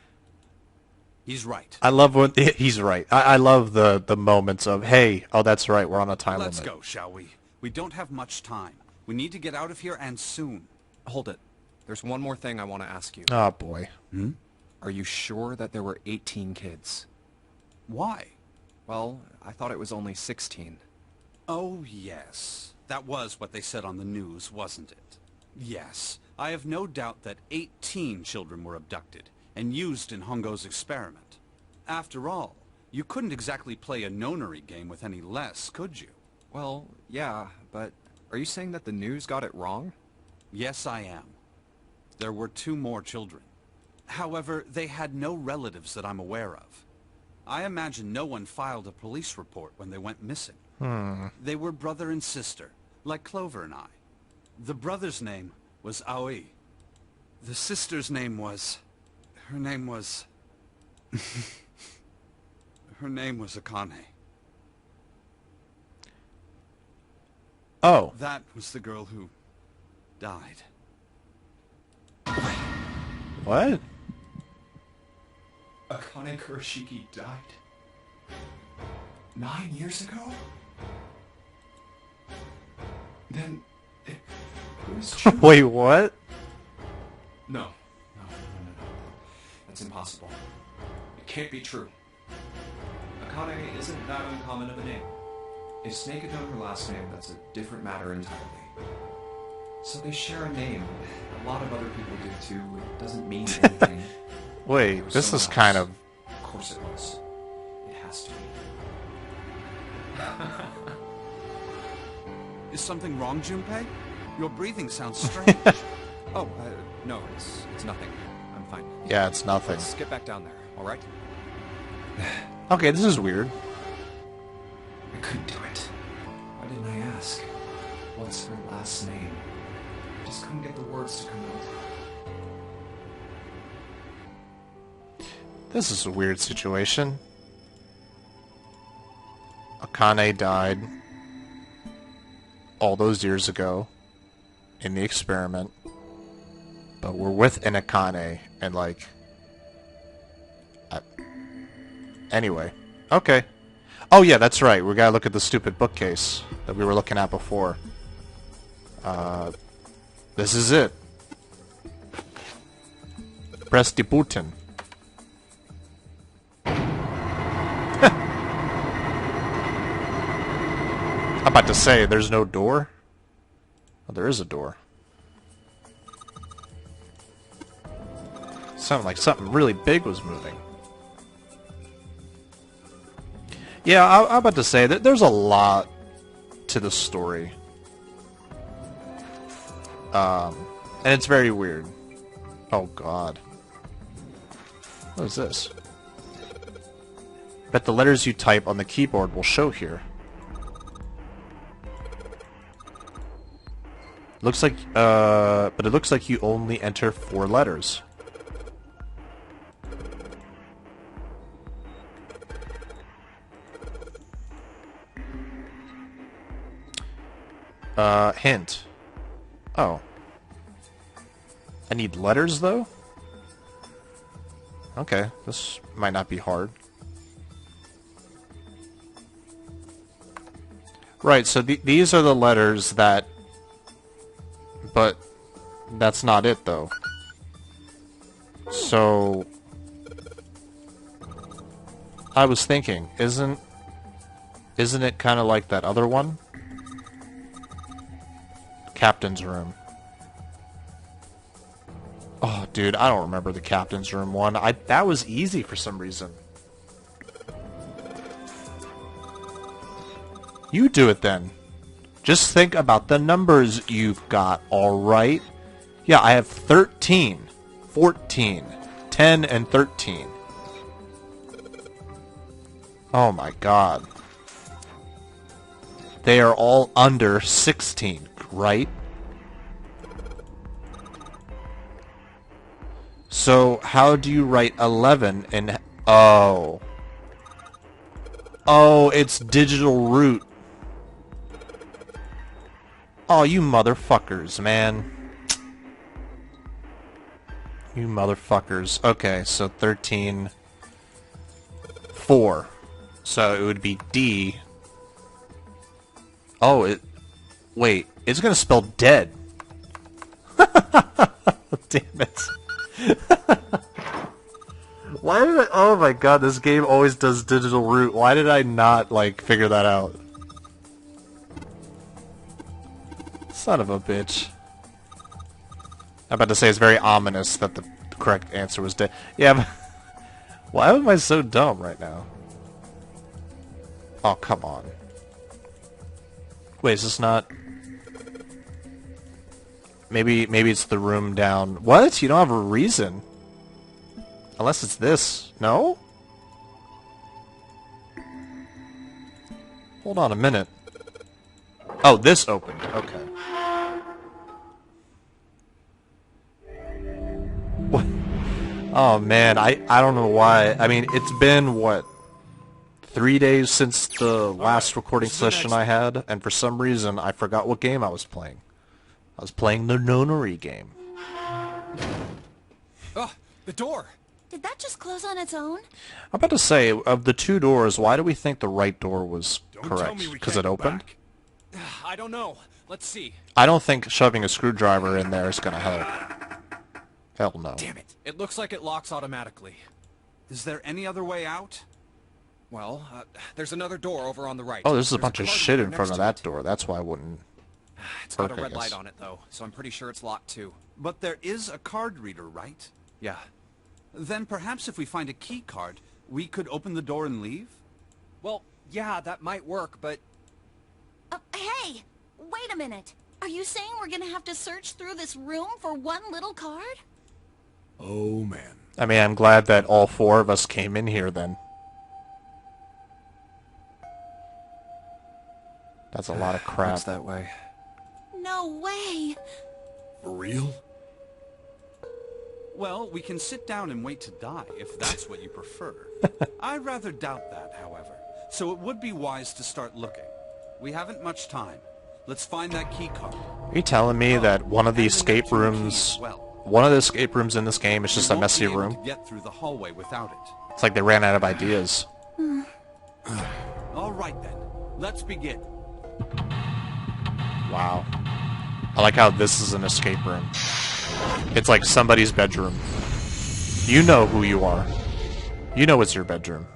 He's right. I love when he's right. I love the moments of, hey, oh that's right, we're on a time Let's limit. go, shall we? We don't have much time. We need to get out of here, and soon. Hold it. There's one more thing I want to ask you. Oh boy. Are you sure that there were 18 kids? Why? Well, I thought it was only 16. Oh, yes. That was what they said on the news, wasn't it? Yes. I have no doubt that 18 children were abducted and used in Hongo's experiment. After all, you couldn't exactly play a Nonary game with any less, could you? Well, yeah, but are you saying that the news got it wrong? Yes, I am. There were 2 more children. However, they had no relatives that I'm aware of. I imagine no one filed a police report when they went missing. They were brother and sister, like Clover and I. The brother's name was Aoi. The sister's name was... Her name was Akane. Oh, That was the girl who died. what? Akane Kurashiki died 9 years ago? Then, who's true? Wait, what? No. That's impossible. It can't be true. Akane isn't that uncommon of a name. If Snake had known her last name, that's a different matter entirely. So they share a name. A lot of other people do too. It doesn't mean anything. Wait, It was this is someone kind else. of... Of course it was. It has to be. Is something wrong, Junpei? Your breathing sounds strange. Oh, no, it's nothing. I'm fine. Yeah, it's nothing. Let's get back down there, alright? Okay, this is weird. I couldn't do it. Why didn't I ask? What's her last name? I just couldn't get the words to come out. This is a weird situation. Akane died all those years ago in the experiment, but we're with an Akane, and like... Anyway. Okay. Oh yeah, that's right. We gotta look at the stupid bookcase that we were looking at before. This is it. Press the button. I'm about to say, there's no door? Oh, there is a door. Sounded like something really big was moving. Yeah, I'm about to say that there's a lot to the story. And it's very weird. Oh god. What is this? Bet the letters you type on the keyboard will show here. Looks like, but it looks like you only enter 4 letters. Hint. Oh. I need letters, though? Okay, this might not be hard. Right, so these are the letters that... But that's not it, though. So... I was thinking, isn't it kind of like that other one? Captain's room. Oh, dude, I don't remember the captain's room one. That was easy for some reason. You do it then. Just think about the numbers you've got, alright? Yeah, I have 13, 14, 10, and 13. Oh my god. They are all under 16, right? So, how do you write 11 in... Oh. Oh, it's digital root. Oh, you motherfuckers, man. You motherfuckers. Okay, so 13... 4. So it would be D. Oh, it... Wait, it's gonna spell dead. Damn it. Why did I... Oh my god, this game always does digital root. Why did I not, like, figure that out? Son of a bitch. I'm about to say it's very ominous that the correct answer was dead. Yeah, but... Why am I so dumb right now? Oh, come on. Wait, is this not... Maybe it's the room down... What? You don't have a reason? Unless it's this. No? Hold on a minute. Oh, this opened. Okay. What? Oh, man. I don't know why. I mean, it's been, what? 3 days since the last recording session I had, and for some reason, I forgot what game I was playing. I was playing the Nonary Game. Oh, the door! Did that just close on its own? I'm about to say, of the 2 doors, why do we think the right door was Don't tell correct? me we Because can't it go opened? back. I don't know. Let's see. I don't think shoving a screwdriver in there is going to help. Hell no. Damn it. It looks like it locks automatically. Is there any other way out? Well, there's another door over on the right. Oh, there's a bunch of card shit reader in front next of to that it. door. That's why I wouldn't... It's got a work, I red light guess. on it, though, so I'm pretty sure it's locked, too. But there is a card reader, right? Yeah. Then perhaps if we find a key card, we could open the door and leave? Well, yeah, that might work, but... Hey! Wait a minute. Are you saying we're gonna have to search through this room for one little card? Oh, man. I mean, I'm glad that all 4 of us came in here then. That's a lot of crap. Looks that way. No way! For real? Well, we can sit down and wait to die, if that's what you prefer. I rather doubt that, however. So it would be wise to start looking. We haven't much time. Let's find that key card. Are you telling me that one of the escape rooms... One of the escape rooms in this game is just a messy room? Get through the hallway without it. It's like they ran out of ideas. All right then. Let's begin. Wow. I like how this is an escape room. It's like somebody's bedroom. You know who you are. You know it's your bedroom.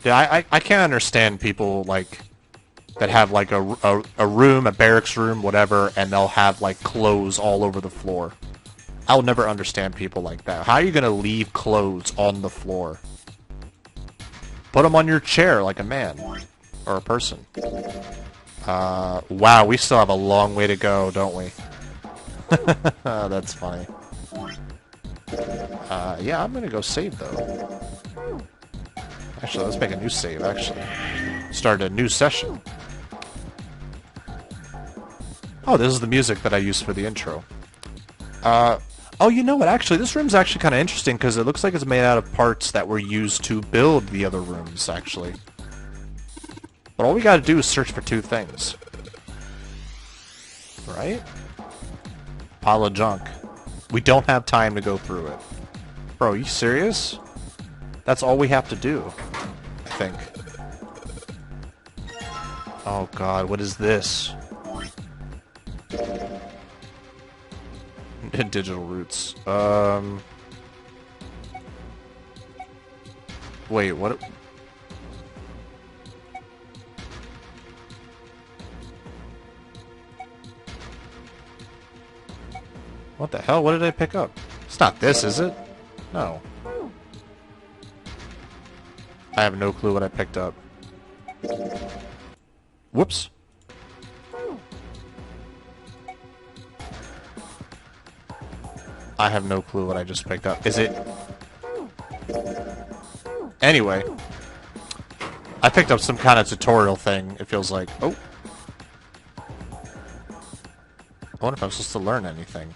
Yeah, I can't understand people, like, that have, like, a room, a barracks room, whatever, and they'll have, like, clothes all over the floor. I'll never understand people like that. How are you gonna leave clothes on the floor? Put him on your chair like a man. Or a person. Wow, we still have a long way to go, don't we? That's funny. Yeah, I'm gonna go save, though. Actually, let's make a new save, actually. Start a new session. Oh, this is the music that I used for the intro. Oh, you know what? Actually, this room's actually kind of interesting because it looks like it's made out of parts that were used to build the other rooms, actually. But all we gotta do is search for two things. Right? Pile of junk. We don't have time to go through it. Bro, you serious? That's all we have to do, I think. Oh god, what is this? Digital roots. Wait, what? What the hell? What did I pick up? It's not this, is it? No. I have no clue what I picked up. Whoops. I have no clue what I just picked up. Is it... Anyway. I picked up some kind of tutorial thing, it feels like. Oh. I wonder if I'm supposed to learn anything.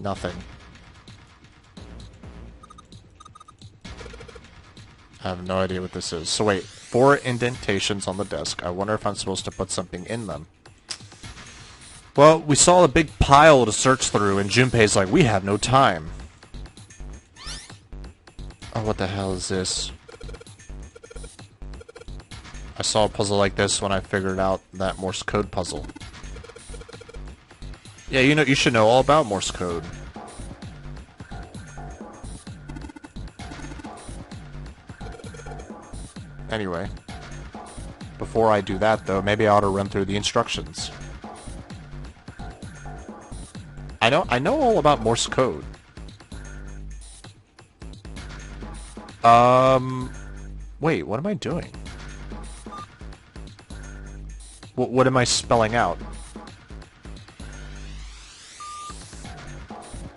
Nothing. I have no idea what this is. So wait, 4 indentations on the desk. I wonder if I'm supposed to put something in them. Well, we saw a big pile to search through, and Junpei's like, we have no time. Oh, what the hell is this? I saw a puzzle like this when I figured out that Morse code puzzle. Yeah, you should know all about Morse code. Anyway, before I do that though, maybe I ought to run through the instructions. I know all about Morse code. Wait, what am I doing? What am I spelling out?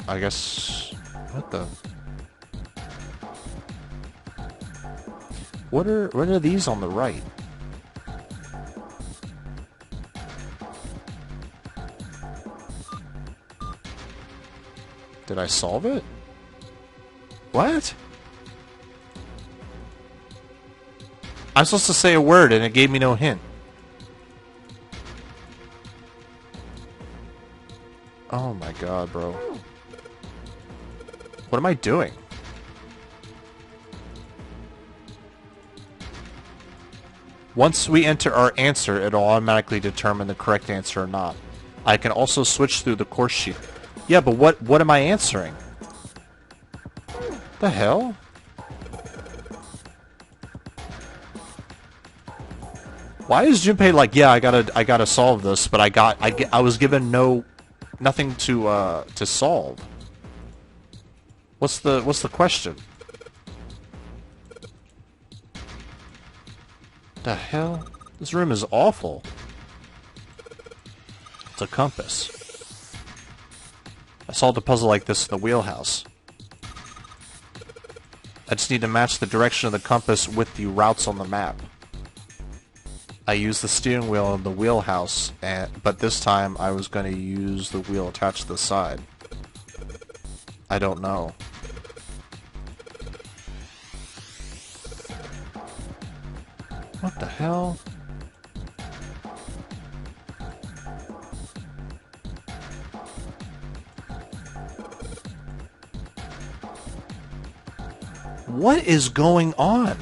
I guess... What the... What are these on the right? Did I solve it? What? I'm supposed to say a word and it gave me no hint. Oh my god, bro. What am I doing? Once we enter our answer, it'll automatically determine the correct answer or not. I can also switch through the course sheet. Yeah, but what am I answering? The hell? Why is Junpei like, yeah, I gotta solve this, but I was given nothing to solve. What's the question? The hell? This room is awful. It's a compass. I solved a puzzle like this in the wheelhouse. I just need to match the direction of the compass with the routes on the map. I used the steering wheel in the wheelhouse, but this time I was going to use the wheel attached to the side. I don't know. What the hell? What is going on?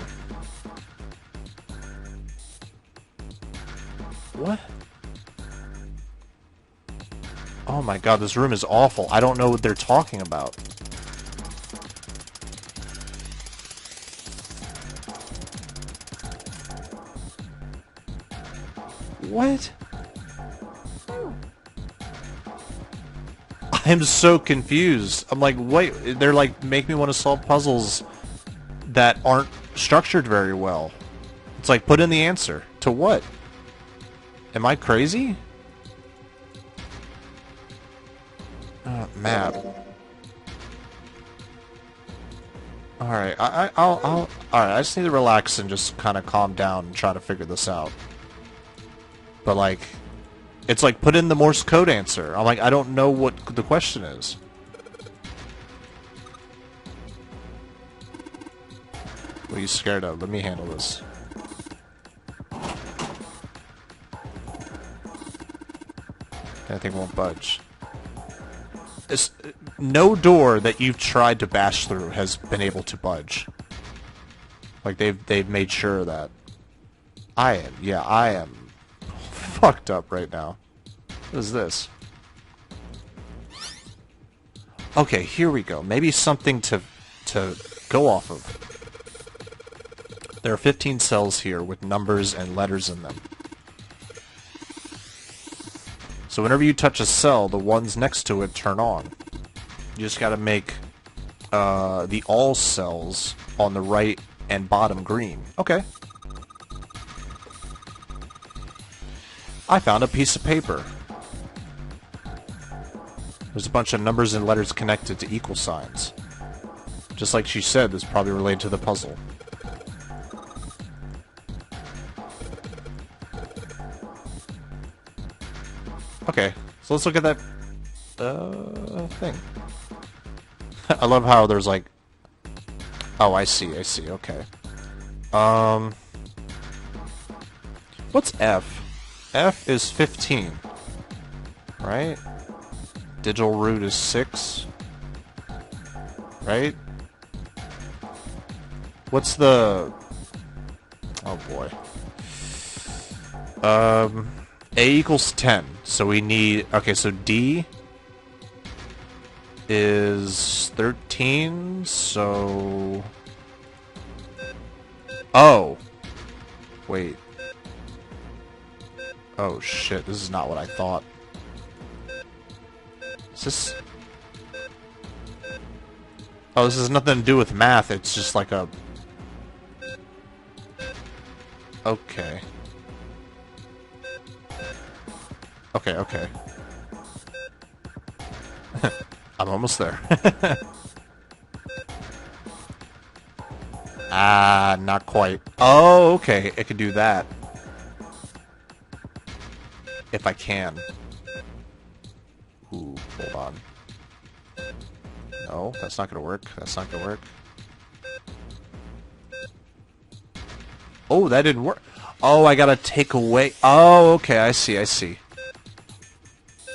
What? Oh my god, this room is awful. I don't know what they're talking about. What? I'm so confused. I'm like, wait, they're like, make me want to solve puzzles that aren't structured very well. It's like, put in the answer. To what? Am I crazy? Map. Alright, Alright, I just need to relax and just kind of calm down and try to figure this out. But like, it's like, put in the Morse code answer. I'm like, I don't know what the question is. What are you scared of? Let me handle this. That thing won't budge. No door that you've tried to bash through has been able to budge. Like, they've made sure of that. I am fucked up right now. What is this? Okay, here we go. Maybe something to go off of. There are 15 cells here with numbers and letters in them. So whenever you touch a cell, the ones next to it turn on. You just gotta make the all cells on the right and bottom green. Okay. I found a piece of paper. There's a bunch of numbers and letters connected to equal signs. Just like she said, this is probably related to the puzzle. Okay, so let's look at that thing. I love how there's like... Oh, I see, okay. What's F? F is 15, right? Digital root is 6, right? What's the... Oh boy. A equals 10, so we need... Okay, so D is 13, so... Oh! Wait. Oh shit, this is not what I thought. Is this... Oh, this has nothing to do with math, it's just like a... Okay. Okay. I'm almost there. Ah, not quite. Oh, okay, it could do that. If I can. Ooh, hold on. No, that's not gonna work. That's not gonna work. Oh, that didn't work. Oh, I gotta take away... Oh, okay, I see.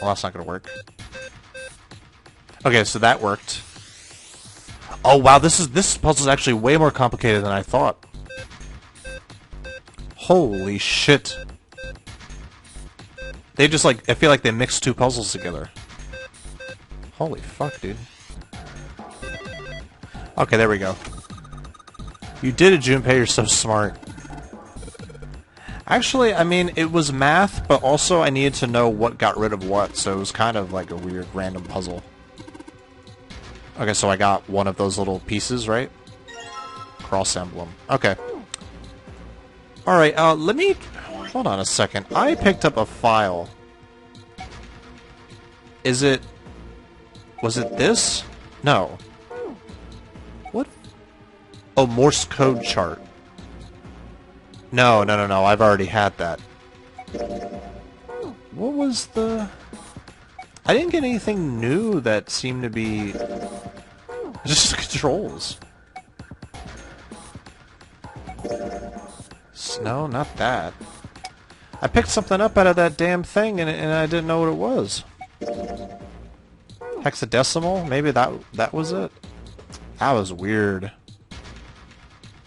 Well, that's not gonna work. Okay, so that worked. Oh wow, this puzzle is actually way more complicated than I thought. Holy shit. They just like, I feel like they mixed two puzzles together. Holy fuck, dude. Okay, there we go. You did it, Junpei, you're so smart. Actually, I mean, it was math, but also I needed to know what got rid of what, so it was kind of like a weird random puzzle. Okay, so I got one of those little pieces, right? Cross emblem. Okay. Alright, let me... Hold on a second. I picked up a file. Is it... Was it this? No. What? Oh, Morse code chart. No, I've already had that. What was the... I didn't get anything new that seemed to be... Just controls. No, not that. I picked something up out of that damn thing and I didn't know what it was. Hexadecimal? Maybe that was it? That was weird.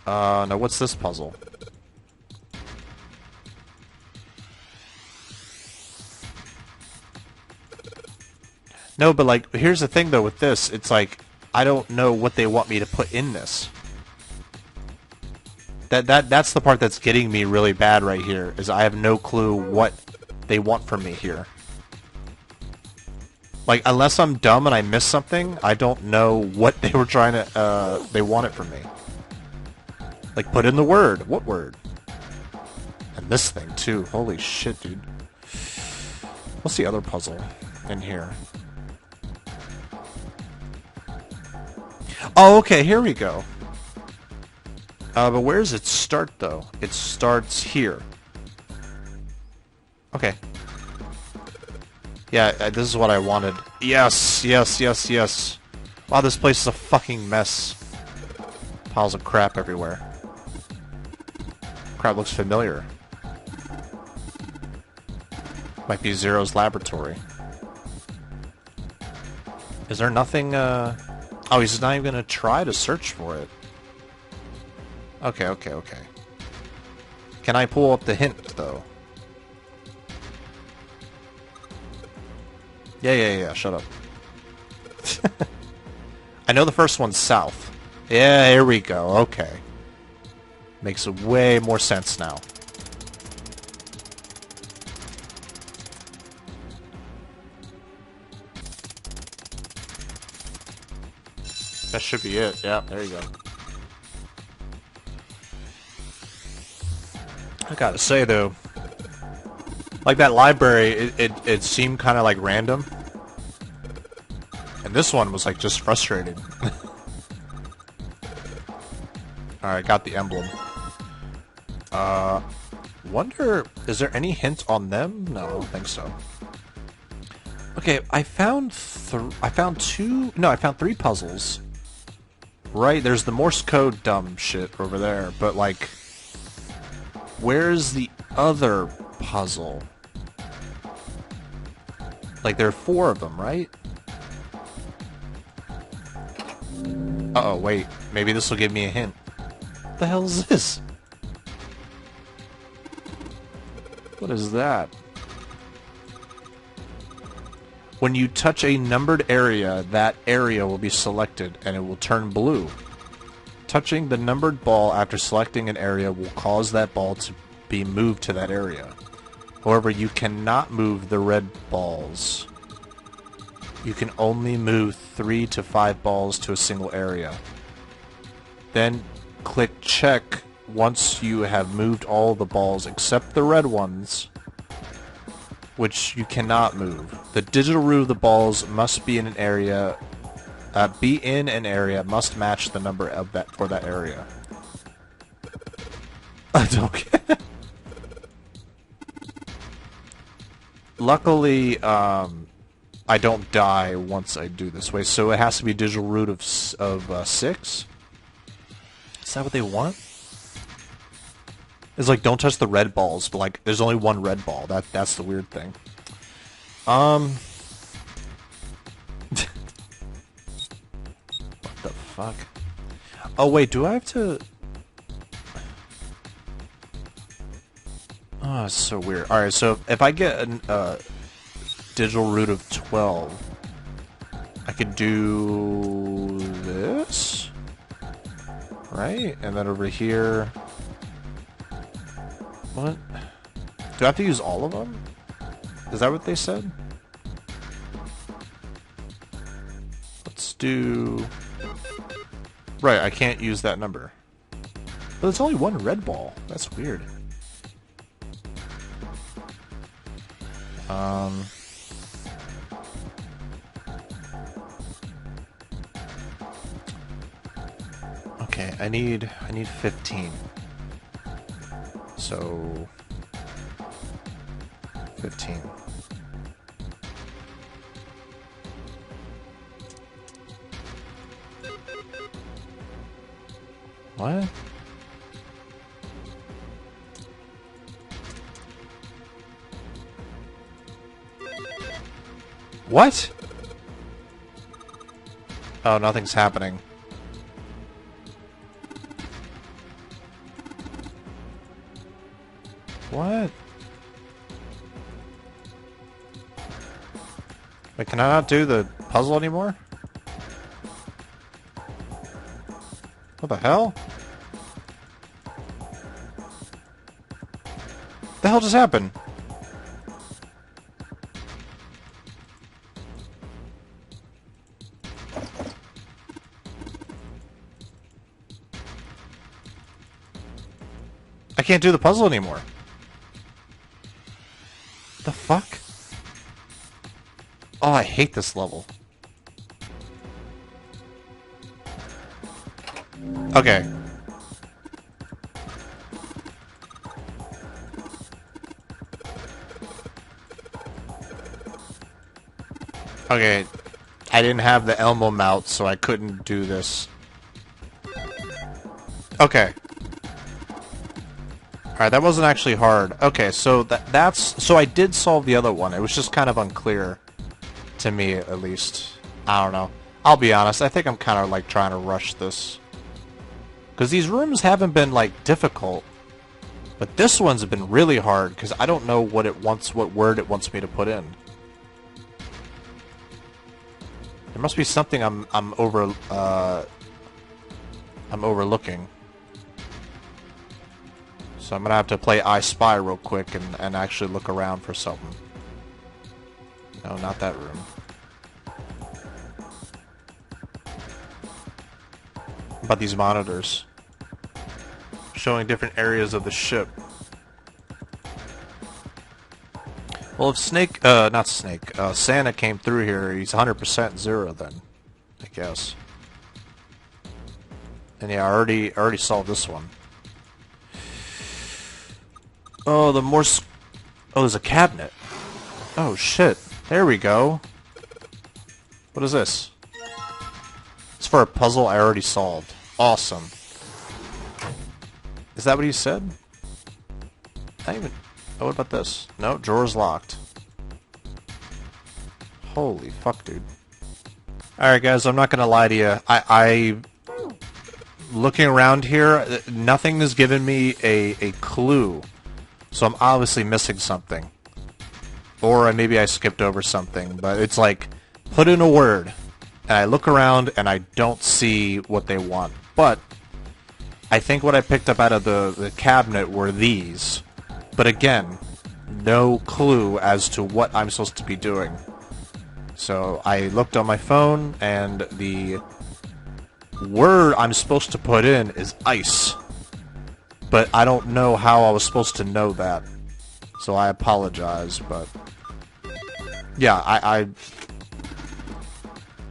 No, what's this puzzle? No, but like, here's the thing though with this, it's like, I don't know what they want me to put in this. That's the part that's getting me really bad right here, is I have no clue what they want from me here. Like, unless I'm dumb and I missed something, I don't know what they were trying to, they wanted from me. Like, put in the word. What word? And this thing, too. Holy shit, dude. What's the other puzzle in here? Oh, okay, here we go. But where does it start, though? It starts here. Okay. Yeah, this is what I wanted. Yes, yes, yes, yes. Wow, this place is a fucking mess. Piles of crap everywhere. Crap looks familiar. Might be Zero's laboratory. Is there nothing, Oh, he's not even gonna try to search for it. Okay, okay, okay. Can I pull up the hint, though? Yeah, shut up. I know the first one's south. Yeah, here we go, okay. Makes way more sense now. That should be it, yeah, there you go. I gotta say, though, like that library, it seemed kind of like random. And this one was like just frustrating. Alright, got the emblem. Wonder, is there any hint on them? No, I don't think so. Okay, I found three puzzles. Right, there's the Morse code dumb shit over there, but like, where's the other puzzle? Like, there are 4 of them, right? Uh-oh, wait. Maybe this will give me a hint. What the hell is this? What is that? When you touch a numbered area, that area will be selected, and it will turn blue. Touching the numbered ball after selecting an area will cause that ball to be moved to that area. However, you cannot move the red balls. You can only move 3 to 5 balls to a single area. Then click check once you have moved all the balls except the red ones, which you cannot move. The digital root of the balls must be in an area. Must match the number of that for that area. I don't get. Luckily, I don't die once I do this way, so it has to be digital root of 6. Is that what they want? It's like, don't touch the red balls, but like, there's only one red ball. That's the weird thing. What the fuck? Oh wait, do I have to? Oh, it's so weird. All right, so if I get a digital root of 12, I could do this, right? And then over here. What? Do I have to use all of them? Is that what they said? Let's do... Right, I can't use that number. But it's only one red ball. That's weird. Okay, I need 15. So 15. What? What? Oh, nothing's happening. What? Wait, can I not do the puzzle anymore? What the hell? The hell just happened? I can't do the puzzle anymore. The fuck? Oh, I hate this level. Okay. Okay. I didn't have the Elmo mount, so I couldn't do this. Okay. Alright, that wasn't actually hard. Okay, so so I did solve the other one. It was just kind of unclear to me, at least. I don't know. I'll be honest, I think I'm kind of like trying to rush this. Because these rooms haven't been like difficult. But this one's been really hard because I don't know what word it wants me to put in. There must be something I'm overlooking. So I'm gonna have to play I Spy real quick and actually look around for something. No, not that room. What about these monitors? Showing different areas of the ship. Well, if Santa came through here, he's 100% zero then, I guess. And yeah, I already solved this one. Oh, oh, there's a cabinet. Oh, shit. There we go. What is this? It's for a puzzle I already solved. Awesome. Is that what he said? Not even... Oh, what about this? No, drawer's locked. Holy fuck, dude. Alright, guys, I'm not gonna lie to you. Looking around here, nothing has given me a clue. So I'm obviously missing something. Or maybe I skipped over something, but it's like, put in a word, and I look around and I don't see what they want. But I think what I picked up out of the cabinet were these. But again, no clue as to what I'm supposed to be doing. So I looked on my phone, and the word I'm supposed to put in is ice. But I don't know how I was supposed to know that. So I apologize, but... Yeah,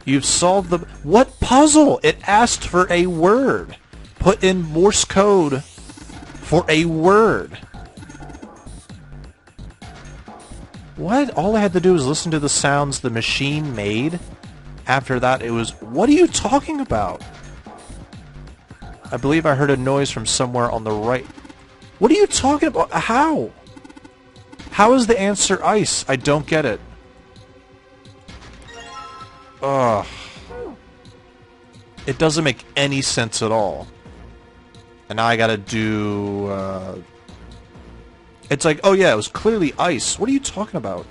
You've solved the... What puzzle? It asked for a word. Put in Morse code for a word. What? All I had to do was listen to the sounds the machine made. After that, it was... What are you talking about? I believe I heard a noise from somewhere on the right. What are you talking about? How? How is the answer ice? I don't get it. Ugh. It doesn't make any sense at all. And now I gotta do... It's like, oh yeah, it was clearly ice. What are you talking about?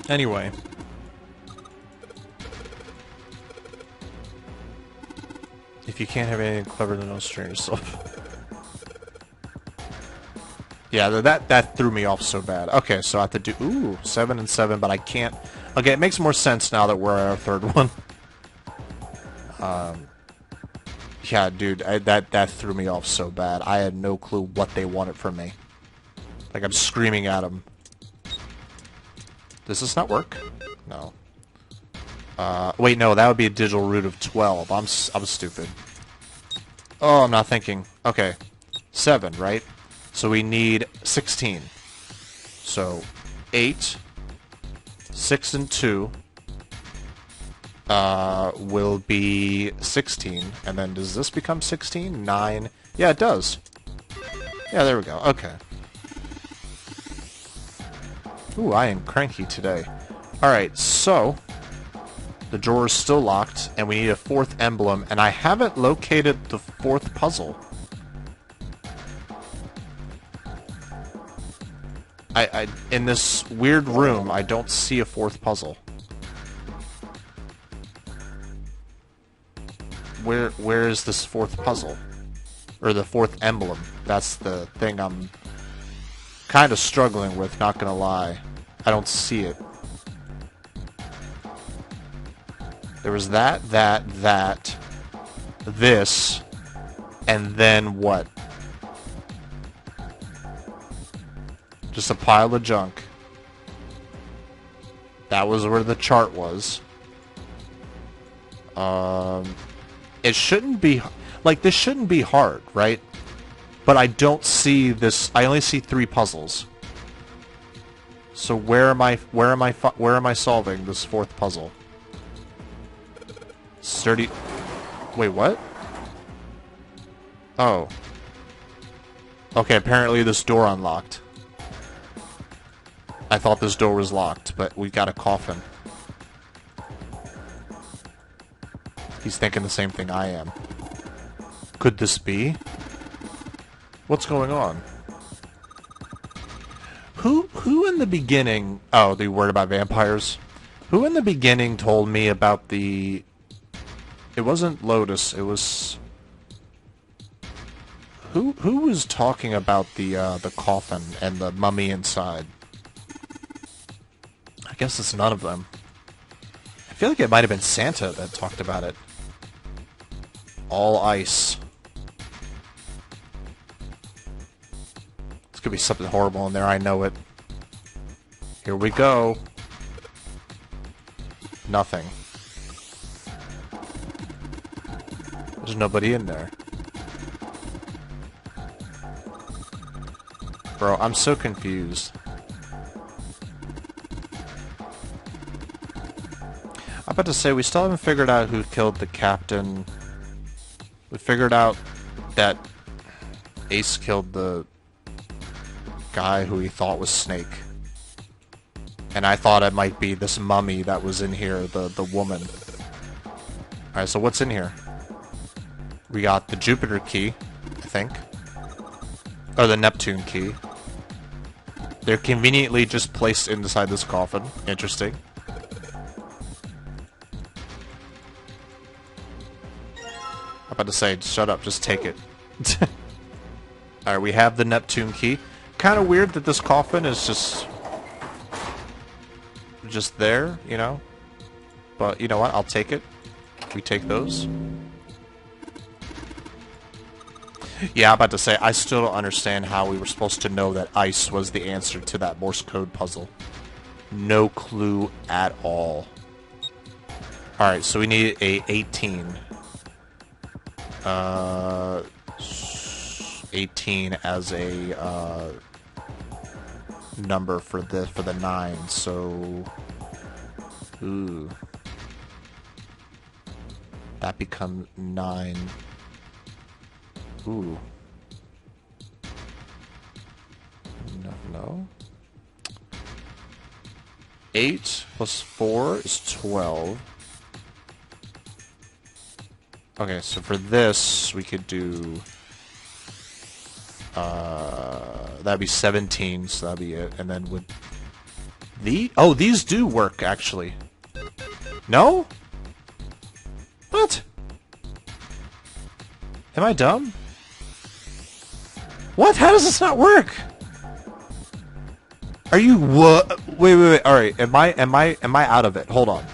Anyway. If you can't have anything clever, then don't strain yourself. Yeah, that threw me off so bad. Okay, so I have to do... Ooh, 7 and 7, but I can't... Okay, it makes more sense now that we're at our third one. Yeah, dude, that threw me off so bad. I had no clue what they wanted from me. Like, I'm screaming at them. Does this not work? No. Wait, no, that would be a digital root of 12. I'm stupid. Oh, I'm not thinking. Okay. 7, right? So we need 16. So, 8, 6 and 2 will be 16. And then does this become 16? 9. Yeah, it does. Yeah, there we go. Okay. Ooh, I am cranky today. Alright, so... The drawer is still locked, and we need a 4th emblem, and I haven't located the 4th puzzle. In this weird room, I don't see a 4th puzzle. Where is this 4th puzzle? Or the 4th emblem? That's the thing I'm kind of struggling with, not gonna lie. I don't see it. There was that, this, And then what? Just a pile of junk. That was where the chart was. It shouldn't be... Like, this shouldn't be hard, right? But I don't see this... I only see 3 puzzles. So where am I solving this 4th puzzle? Sturdy... Wait, what? Oh. Okay, apparently this door unlocked. I thought this door was locked, but we got a coffin. He's thinking the same thing I am. Could this be? What's going on? Who in the beginning... Oh, the word about vampires? Who in the beginning told me about the... It wasn't Lotus, it was... Who was talking about the coffin and the mummy inside? I guess it's none of them. I feel like it might have been Santa that talked about it. All ice. There's gonna be something horrible in there, I know it. Here we go. Nothing. There's nobody in there. Bro, I'm so confused. I'm about to say, we still haven't figured out who killed the captain. We figured out that Ace killed the guy who he thought was Snake. And I thought it might be this mummy that was in here, the woman. Alright, so what's in here? We got the Jupiter key, I think. Or the Neptune key. They're conveniently just placed inside this coffin. Interesting. I'm about to say, shut up, just take it. Alright, we have the Neptune key. Kind of weird that this coffin is just there, you know? But you know what, I'll take it. We take those. Yeah, I'm about to say, I still don't understand how we were supposed to know that ice was the answer to that Morse code puzzle. No clue at all. Alright, so we need a 18. 18 as a number for the 9, so ooh. That becomes 9. Ooh. No. 8 plus 4 is 12. Okay, so for this, we could do... that'd be 17, so that'd be it. And then with... Oh, these do work, actually. No? What? Am I dumb? What? How does this not work? Are you what? Wait. All right. Am I out of it? Hold on.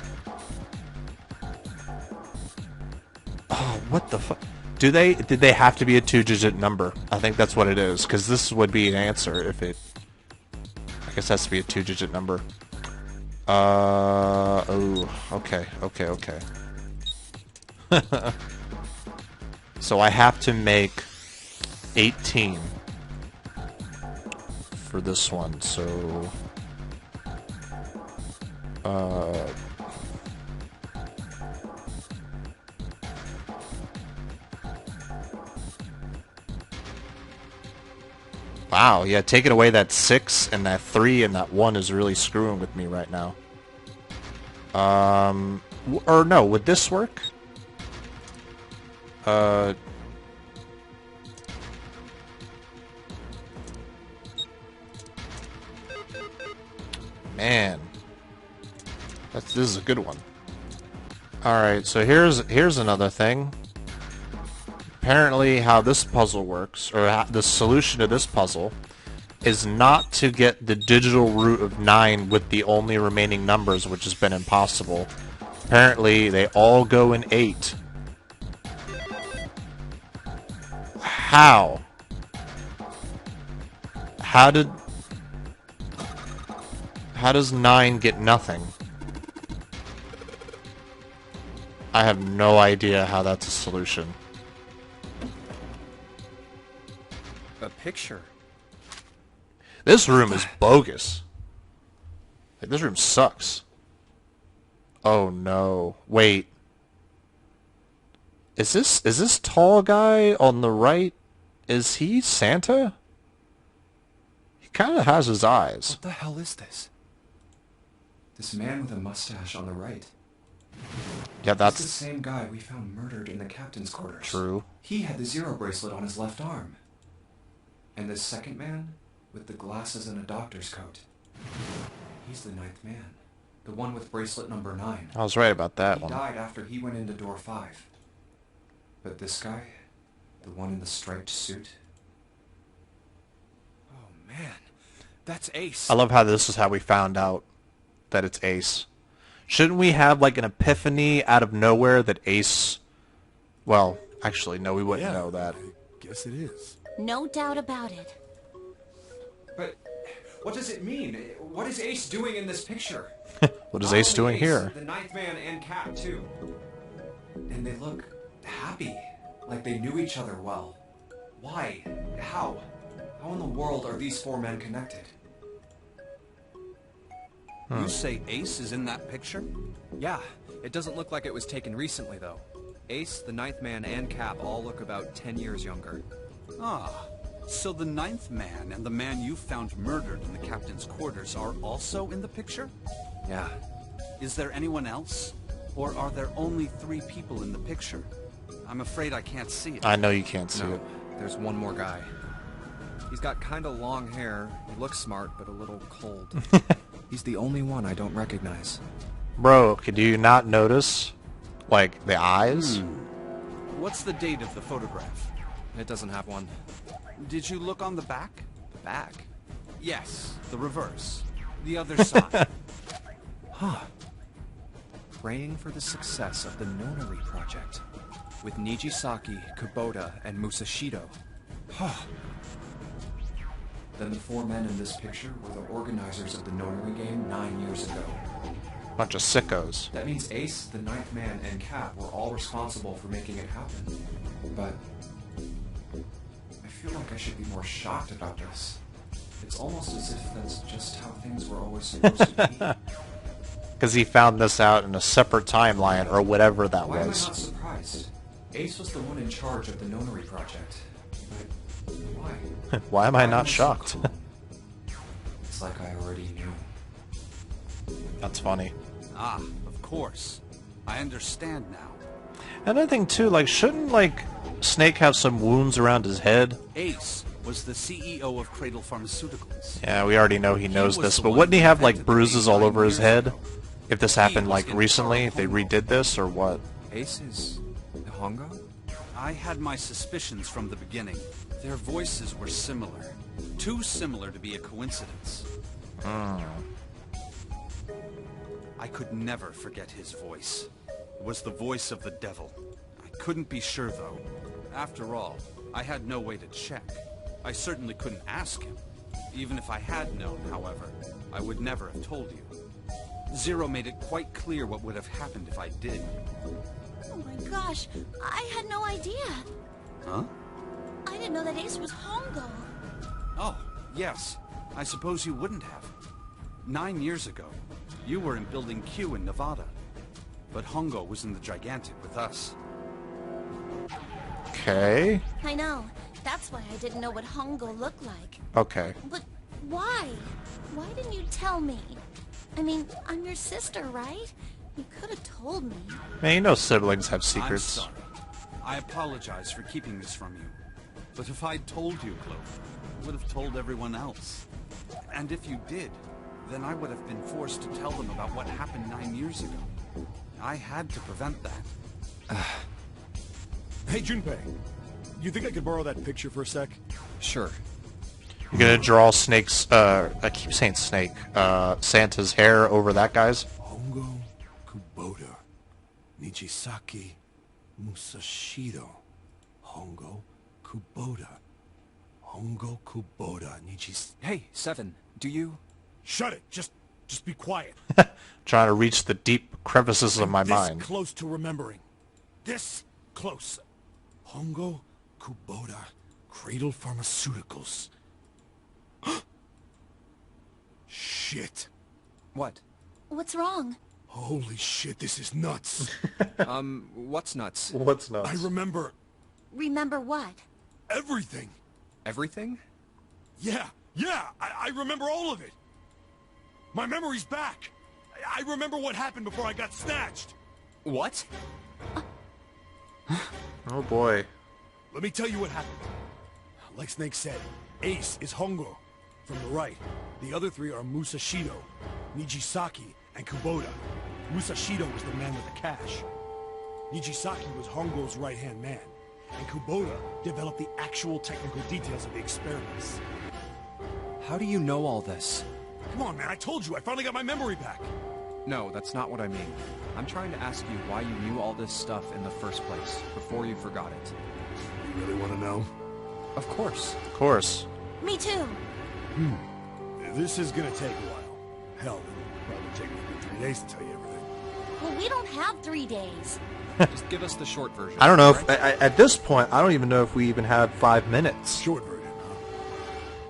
Oh, what the fuck? Did they have to be a 2-digit number? I think that's what it is, because this would be an answer if it... I guess it has to be a 2-digit number. Oh, okay. So I have to make 18 for this one, so... Wow, yeah, taking away that 6 and that 3 and that 1 is really screwing with me right now. Or no, would this work? Man. This is a good one. Alright, so here's another thing. Apparently how this puzzle works, or the solution to this puzzle, is not to get the digital root of 9 with the only remaining numbers, which has been impossible. Apparently they all go in 8. How? How does 9 get nothing? I have no idea how that's a solution. A picture. This room is bogus. Like, this room sucks. Oh no. Wait. Is this tall guy on the right? Is he Santa? He kind of has his eyes. What the hell is this? This man with a mustache on the right. Yeah, That's the that's same guy we found murdered in the captain's quarters. true. He had the zero bracelet on his left arm. And this second man, with the glasses and a doctor's coat. He's the 9th man. The one with bracelet number 9. I was right about that He one. died after he went into door 5. But this guy, the one in the striped suit, Oh man, that's Ace. I love how this is how we found out that it's Ace. Shouldn't we have like an epiphany out of nowhere that Ace... Well, actually, no, we wouldn't know that. I guess it is. No doubt about it. But what does it mean? What is Ace doing in this picture? What is Not Ace only doing here? The 9th man and Cap too. And they look happy, like they knew each other well. Why? How? How in the world are these 4 men connected? You say Ace is in that picture? Yeah, it doesn't look like it was taken recently though. Ace, the 9th man, and Cap all look about 10 years younger. Ah, so the 9th man and the man you found murdered in the captain's quarters are also in the picture? Yeah. Is there anyone else? Or are there only 3 people in the picture? I'm afraid I can't see it. I know you can't see No, it. there's one more guy. He's got kinda long hair, he looks smart, but a little cold. He's the only one I don't recognize. Bro, could you not notice, like, the eyes? What's the date of the photograph? It doesn't have one. Did you look on the back? The back. Yes, the reverse. The other side. Huh. Praying for the success of the Nonary project. With Nijisaki, Kubota, and Musashido. Then the 4 men in this picture were the organizers of the Nonary Game 9 years ago. Bunch of sickos. That means Ace, the 9th man, and Cap were all responsible for making it happen. But I feel like I should be more shocked about this. It's almost as if that's just how things were always supposed to be. Because he found this out in a separate timeline, or whatever that Why am I was. not surprised? Ace was the one in charge of the Nonary project. But why? Why am I Why not so shocked? cool? It's like I already knew. That's funny. Ah, of course. I understand now. Another thing too, like, shouldn't, like, Snake have some wounds around his head? Ace was the CEO of Cradle Pharmaceuticals. Yeah, we already know he knows was this, the but one wouldn't he who have, like, invented the bruises all name over his 9 years head? ago. If this He happened, was like, in recently? charge If they of redid this, or what? Ace is... Hongo? I had my suspicions from the beginning. Their voices were similar. Too similar to be a coincidence. I could never forget his voice. It was the voice of the devil. I couldn't be sure, though. After all, I had no way to check. I certainly couldn't ask him. Even if I had known, however, I would never have told you. Zero made it quite clear what would have happened if I did. Oh my gosh, I had no idea. Huh? I didn't know that Ace was Hongo. Oh, yes. I suppose you wouldn't have. 9 years ago, you were in Building Q in Nevada. But Hongo was in the Gigantic with us. Okay. I know. That's why I didn't know what Hongo looked like. Okay. But why? Why didn't you tell me? I mean, I'm your sister, right? You could have told me. Man, you know siblings have I'm secrets. sorry. I apologize for keeping this from you. But if I'd told you, Clover, I would have told everyone else. And if you did, then I would have been forced to tell them about what happened 9 years ago. I had to prevent that. Hey, Junpei. You think I could borrow that picture for a sec? Sure. You're gonna draw Snake's, I keep saying Snake, Santa's hair over that guy's? Hongo, Kubota, Nijisaki, Musashido. Hongo, Kubota. Hongo Kubota Nichis. Hey, Seven, do you... Shut it! Just be quiet. Trying to reach the deep crevices of my This mind. close to remembering. This close. Hongo Kubota Cradle Pharmaceuticals. Shit. What? What's wrong? Holy shit, this is nuts. What's nuts? What's nuts? I remember Remember what? everything. Everything? Yeah, I remember all of it. My memory's back. I remember what happened before I got snatched. What? Oh boy. Let me tell you what happened. Like Snake said, Ace is Hongo from the right. The other three are Musashido, Nijisaki, and Kubota. Musashido was the man with the cash. Nijisaki was Hongo's right-hand man. And Kubota developed the actual technical details of the experiments. How do you know all this? Come on, man, I told you, I finally got my memory back. No, that's not what I mean. I'm trying to ask you why you knew all this stuff in the first place, before you forgot it. You really want to know? Of course. Of course. Me too. This is gonna take a while. Hell, it'll probably take me 3 days to tell you everything. Well, we don't have 3 days. Just give us the short version. I don't know if, right? at this point, I don't even know if we even have 5 minutes. Short version,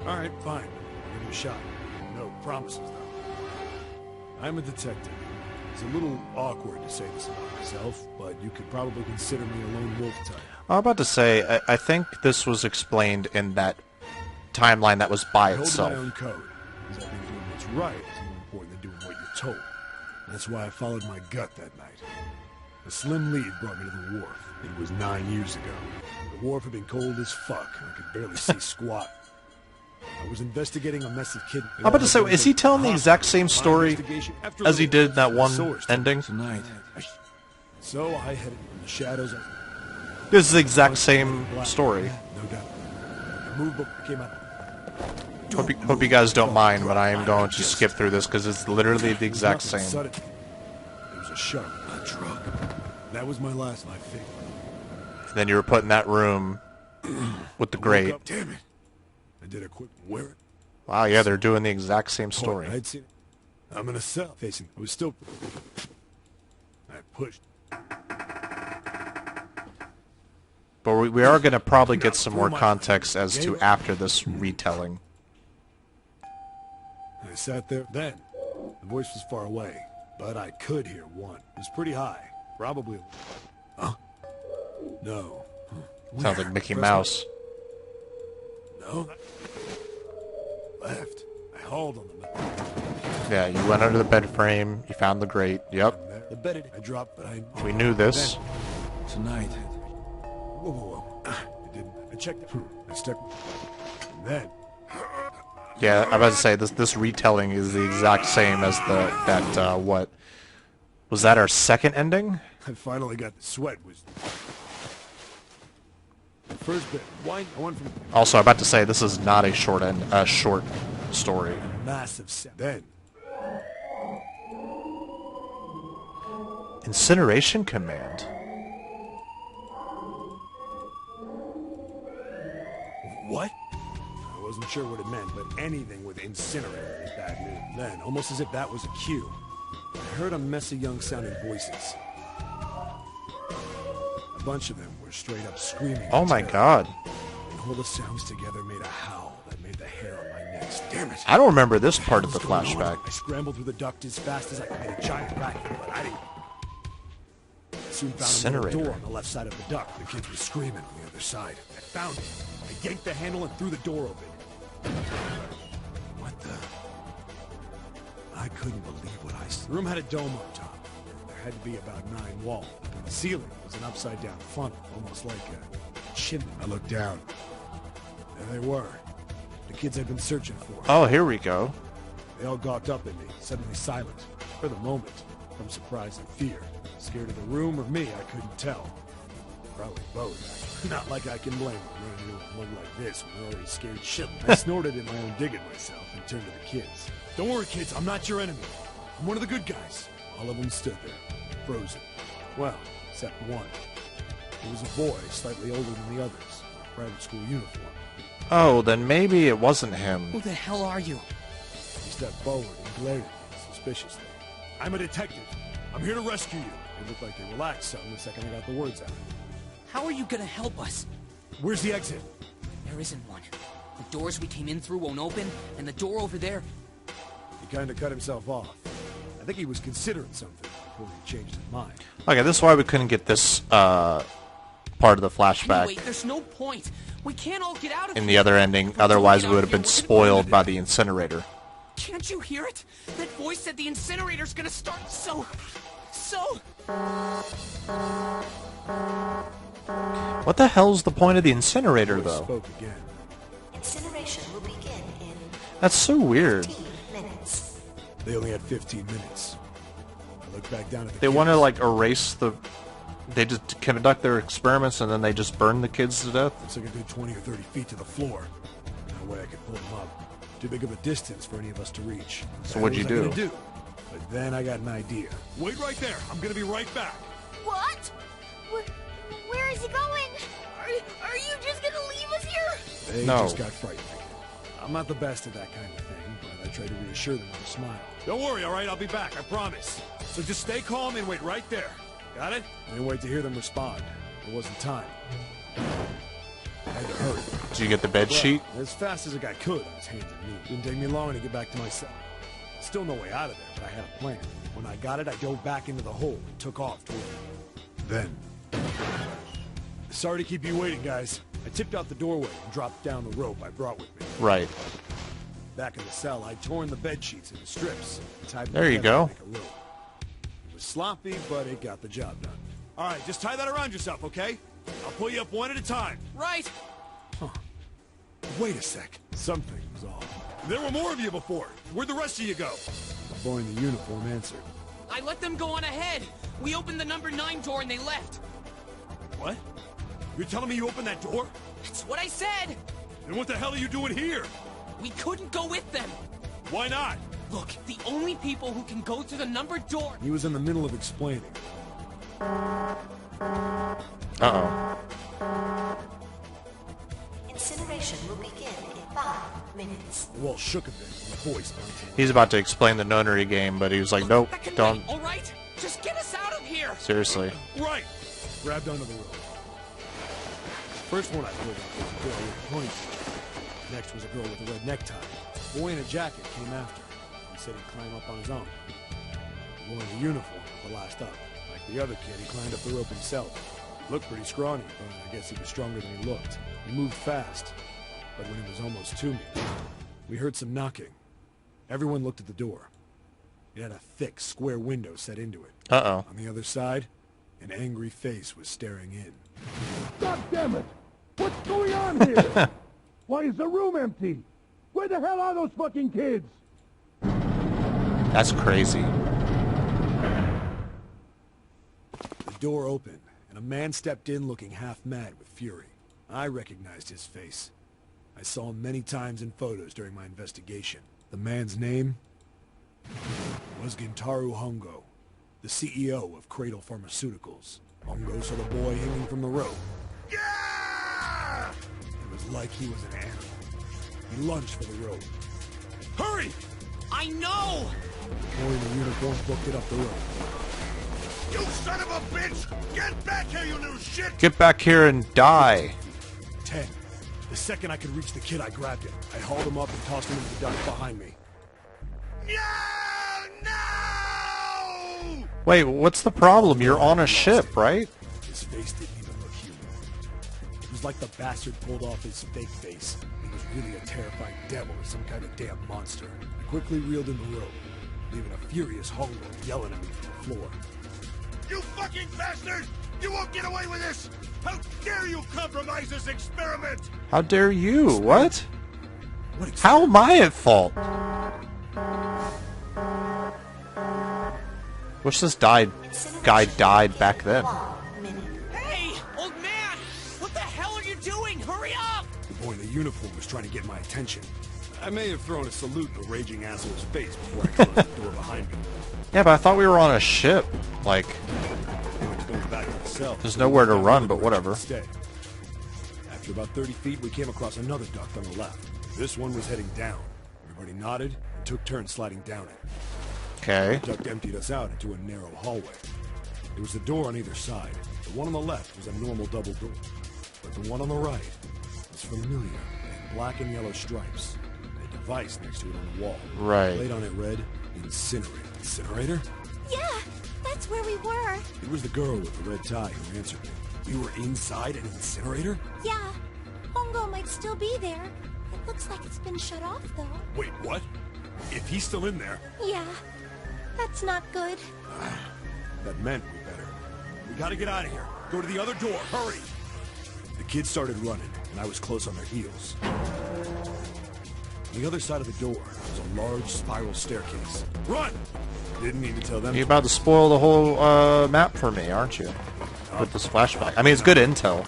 huh? Alright, fine. I'll give it a shot. No promises, though. I'm a detective. It's a little awkward to say this about myself, but you could probably consider me a lone wolf type. I'm about to say, I think this was explained in that timeline that was by I hold itself. my own code, because I think doing what's right is more important than doing what you're told. That's why I followed my gut that night. A slim lead brought me to the wharf. It was 9 years ago. The wharf had been cold as fuck, and I could barely see squat. I was investigating a mess of kidnapping. I'm about to say, is he telling the exact same story as he did in that one ending? Tonight. So I headed from the shadows. This is the exact same story. No doubt. I moved, but came out. Hope you guys don't mind, but I am going to skip through this because it's literally the exact Nothing same. sudden. It was a shark, a drug. That was my last life thing. Then you were put in that room with the grate. Woke up, damn it! I did a quick wear it. Wow, yeah, they're doing the exact same story. I'd seen it. I'm in a cell facing. I was still. I pushed. But we are going to probably get some more context as to after this retelling. I sat there. Then the voice was far away, but I could hear one. It was pretty high, probably. Huh? No. Sounds like Mickey Mouse. No. Left. I hauled on the metal. Yeah, you went under the bed frame, you found the grate. Yep, The bed. I dropped, but I. we knew this. Tonight. Whoa, whoa, whoa. I didn't. I checked it. I stuck. And then. Yeah, I'm about to say this retelling is the exact same as what was that our second ending? I finally got the sweat. Was the first bit. Wine. I went from Also, I'm about to say this is not a short story. massive set. Then. Incineration Command. What? I wasn't sure what it meant, but anything with incinerator was bad news. Then, almost as if that was a cue, I heard a mess of young-sounding voices. A bunch of them were straight up screaming. Oh in my terror. god. And all the sounds together made a howl that made the hair on my neck. Damn it! I don't remember this part of the What was going on? flashback. I scrambled through the duct as fast as I could. Made a giant racket, but I didn't. Soon found a Incinerator. little door on the left side of the duct. The kids were screaming on the other side. I found it. I yanked the handle and threw the door open. What the? I couldn't believe what I saw. The room had a dome up top. There had to be about 9 walls. The ceiling was an upside-down funnel, almost like a chimney. I looked down. There they were. The kids I'd been searching for. Oh, here we go. They all gawked up at me, suddenly silent. For the moment, from surprise and fear. Scared of the room or me, I couldn't tell. Probably both. Not like I can blame them running into a mug like this when they're already scared shitless. I snorted in my own dig at myself and turned to the kids. Don't worry, kids, I'm not your enemy. I'm one of the good guys. All of them stood there, frozen. Well, except one. He was a boy, slightly older than the others. private school uniform. Oh, then maybe it wasn't him. Who the hell are you? He stepped forward and glared at me suspiciously. I'm a detective. I'm here to rescue you. It looked like they relaxed some the second I got the words out. How are you gonna help us? Where's the exit? There isn't one. The doors we came in through won't open, and the door over there... He kind of cut himself off. I think he was considering something before he changed his mind. Okay, this is why we couldn't get this part of the flashback Anyway, there's no point. We can't all get out of in here. the other ending. Otherwise, we would have been spoiled by the incinerator. Can't you hear it? That voice said the incinerator's gonna start so... What the hell's the point of the incinerator, Voice though? spoke again. Incineration will begin in That's so weird. 15 minutes. They only had 15 minutes. I looked back down at the They kids. want to, like, erase the... They just conduct their experiments and then they just burn the kids to death? It's like a good 20 or 30 feet to the floor. No way I could pull them up. Too big of a distance for any of us to reach. So what'd you do? But then I got an idea. Wait right there. I'm gonna be right back. What? Where is he going? Are you just gonna leave us here? They No. just got frightened. I'm not the best at that kind of thing, but I try to reassure them with a smile. Don't worry, all right? I'll be back. I promise. So just stay calm and wait right there. Got it? I didn't wait to hear them respond. There wasn't time. I had to hurry. Did you get the bed sheet? Well, as fast as I could, I was hands and knees. Didn't take me long to get back to my cell. Still no way out of there, but I had a plan. When I got it, I dove back into the hole and took off toward it. Then... Sorry to keep you waiting, guys. I tipped out the doorway and dropped down the rope I brought with me. Right. Back in the cell, I'd torn the bed sheets into strips and tied them There you together go. to make a rope. It was sloppy, but it got the job done. All right, just tie that around yourself, okay? I'll pull you up one at a time. Right. Wait a sec. Something was off. There were more of you before. Where'd the rest of you go? The boy in the uniform answered. I let them go on ahead. We opened the number 9 door and they left. What? You're telling me you opened that door? That's what I said. Then what the hell are you doing here? We couldn't go with them. Why not? Look, the only people who can go through the numbered door... He was in the middle of explaining. Uh-oh. Incineration will begin in 5 minutes. The wall shook a bit when the voice spontaneously. He's about to explain the Nonary game, but he was like, nope, That can don't. wait, all right? Just get us out of here. Seriously. Right! Grabbed onto the rope. First one I pulled up was a girl with a ponytail. Next was a girl with a red necktie. A boy in a jacket came after. He said he'd climb up on his own. The boy in the uniform was the last up. Like the other kid, he climbed up the rope himself. Looked pretty scrawny, but I guess he was stronger than he looked. He moved fast, but when he was almost to me, we heard some knocking. Everyone looked at the door. It had a thick, square window set into it. Uh-oh. On the other side, an angry face was staring in. God damn it! What's going on here? Why is the room empty? Where the hell are those fucking kids? That's crazy. The door opened, and a man stepped in looking half mad with fury. I recognized his face. I saw him many times in photos during my investigation. The man's name was Gintaro Hongo, the CEO of Cradle Pharmaceuticals. Hongo saw the boy hanging from the rope. Yeah! It was like he was an animal. He lunged for the rope. Hurry! I know! The boy in the uniform booked it up the rope. You son of a bitch! Get back here, you little shit! Get back here and die. 10. The second I could reach the kid, I grabbed him. I hauled him up and tossed him into the duct behind me. No! Wait, what's the problem? You're on a ship, right? His face didn't even look human. It was like the bastard pulled off his fake face. He was really a terrifying devil or some kind of damn monster. I quickly reeled in the rope, leaving a furious Hongo yelling at me from the floor. You fucking bastard! You won't get away with this! How dare you compromise this experiment! How dare you? What? What How am I at fault? Wish this guy died back then. 1 minute. Hey, old man! What the hell are you doing? Hurry up! The boy in the uniform was trying to get my attention. I may have thrown a salute in the raging asshole's face before I closed the door behind me. Yeah, but I thought we were on a ship. Like, I went to go back to the cell. There's nowhere to run, but whatever. After After about 30 feet, we came across another duct on the left. This one was heading down. Everybody nodded and took turns sliding down it. Okay. The duct emptied us out into a narrow hallway. There was a door on either side. The one on the left was a normal double door. But the one on the right was familiar. It had black and yellow stripes. A device next to it on the wall. Right. Laid on it read, Incinerator. Incinerator? Yeah, that's where we were. It was the girl with the red tie who answered me. We were inside an incinerator? Yeah, Hongo might still be there. It looks like it's been shut off, though. Wait, what? If he's still in there... Yeah, that's not good. That meant we better. We gotta get out of here. Go to the other door. Hurry! The kids started running, and I was close on their heels. On the other side of the door was a large spiral staircase. Run! Didn't need to tell them. You're about to spoil the whole map for me, aren't you? With this flashback. I mean, it's good intel.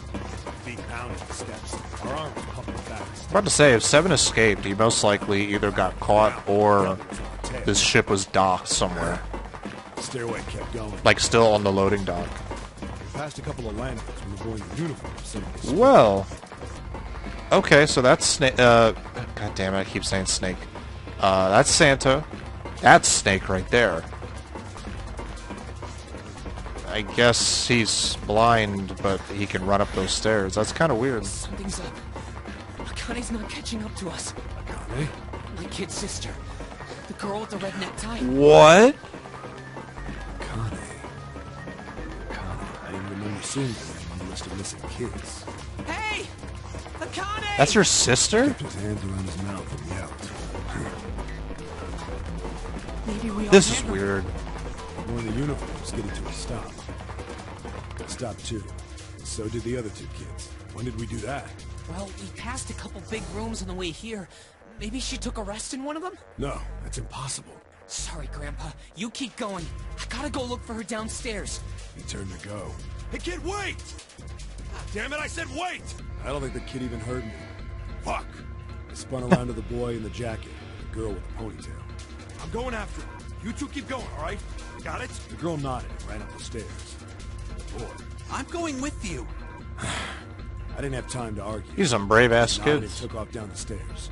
Feet pounding the steps. Our arms pumping fast. I'm about to say, if Seven escaped, he most likely either got caught or this ship was docked somewhere. Stairway kept going. Like, still on the loading dock. We passed a couple of landings when the boy in the uniform suddenly Well. Okay, so that's Snake. God damn it, I keep saying Snake. That's Santa. That's Snake right there. I guess he's blind, but he can run up those stairs. That's kind of weird. Something's up. Akane's not catching up to us. Akane? My kid's sister. The girl with the red necktie. What? Akane. I didn't remember seeing her on the list of missing kids. Hey! Akane! That's your sister? Kept his hands around his mouth and yelled. Maybe we all This is met her. weird. One of the uniforms getting to a stop. I stopped too. So did the other two kids. When did we do that? Well, we passed a couple big rooms on the way here. Maybe she took a rest in one of them? No, that's impossible. Sorry, Grandpa. You keep going. I gotta go look for her downstairs. He turned to go. Hey kid, wait! Damn it, I said wait! I don't think the kid even heard me. Fuck! I spun around to the boy in the jacket, and the girl with the ponytail. I'm going after him. You two keep going, alright? Got it? The girl nodded and ran up the stairs. The boy. I'm going with you. I didn't have time to argue. These are some brave-ass Nodded and kids. took off down the stairs.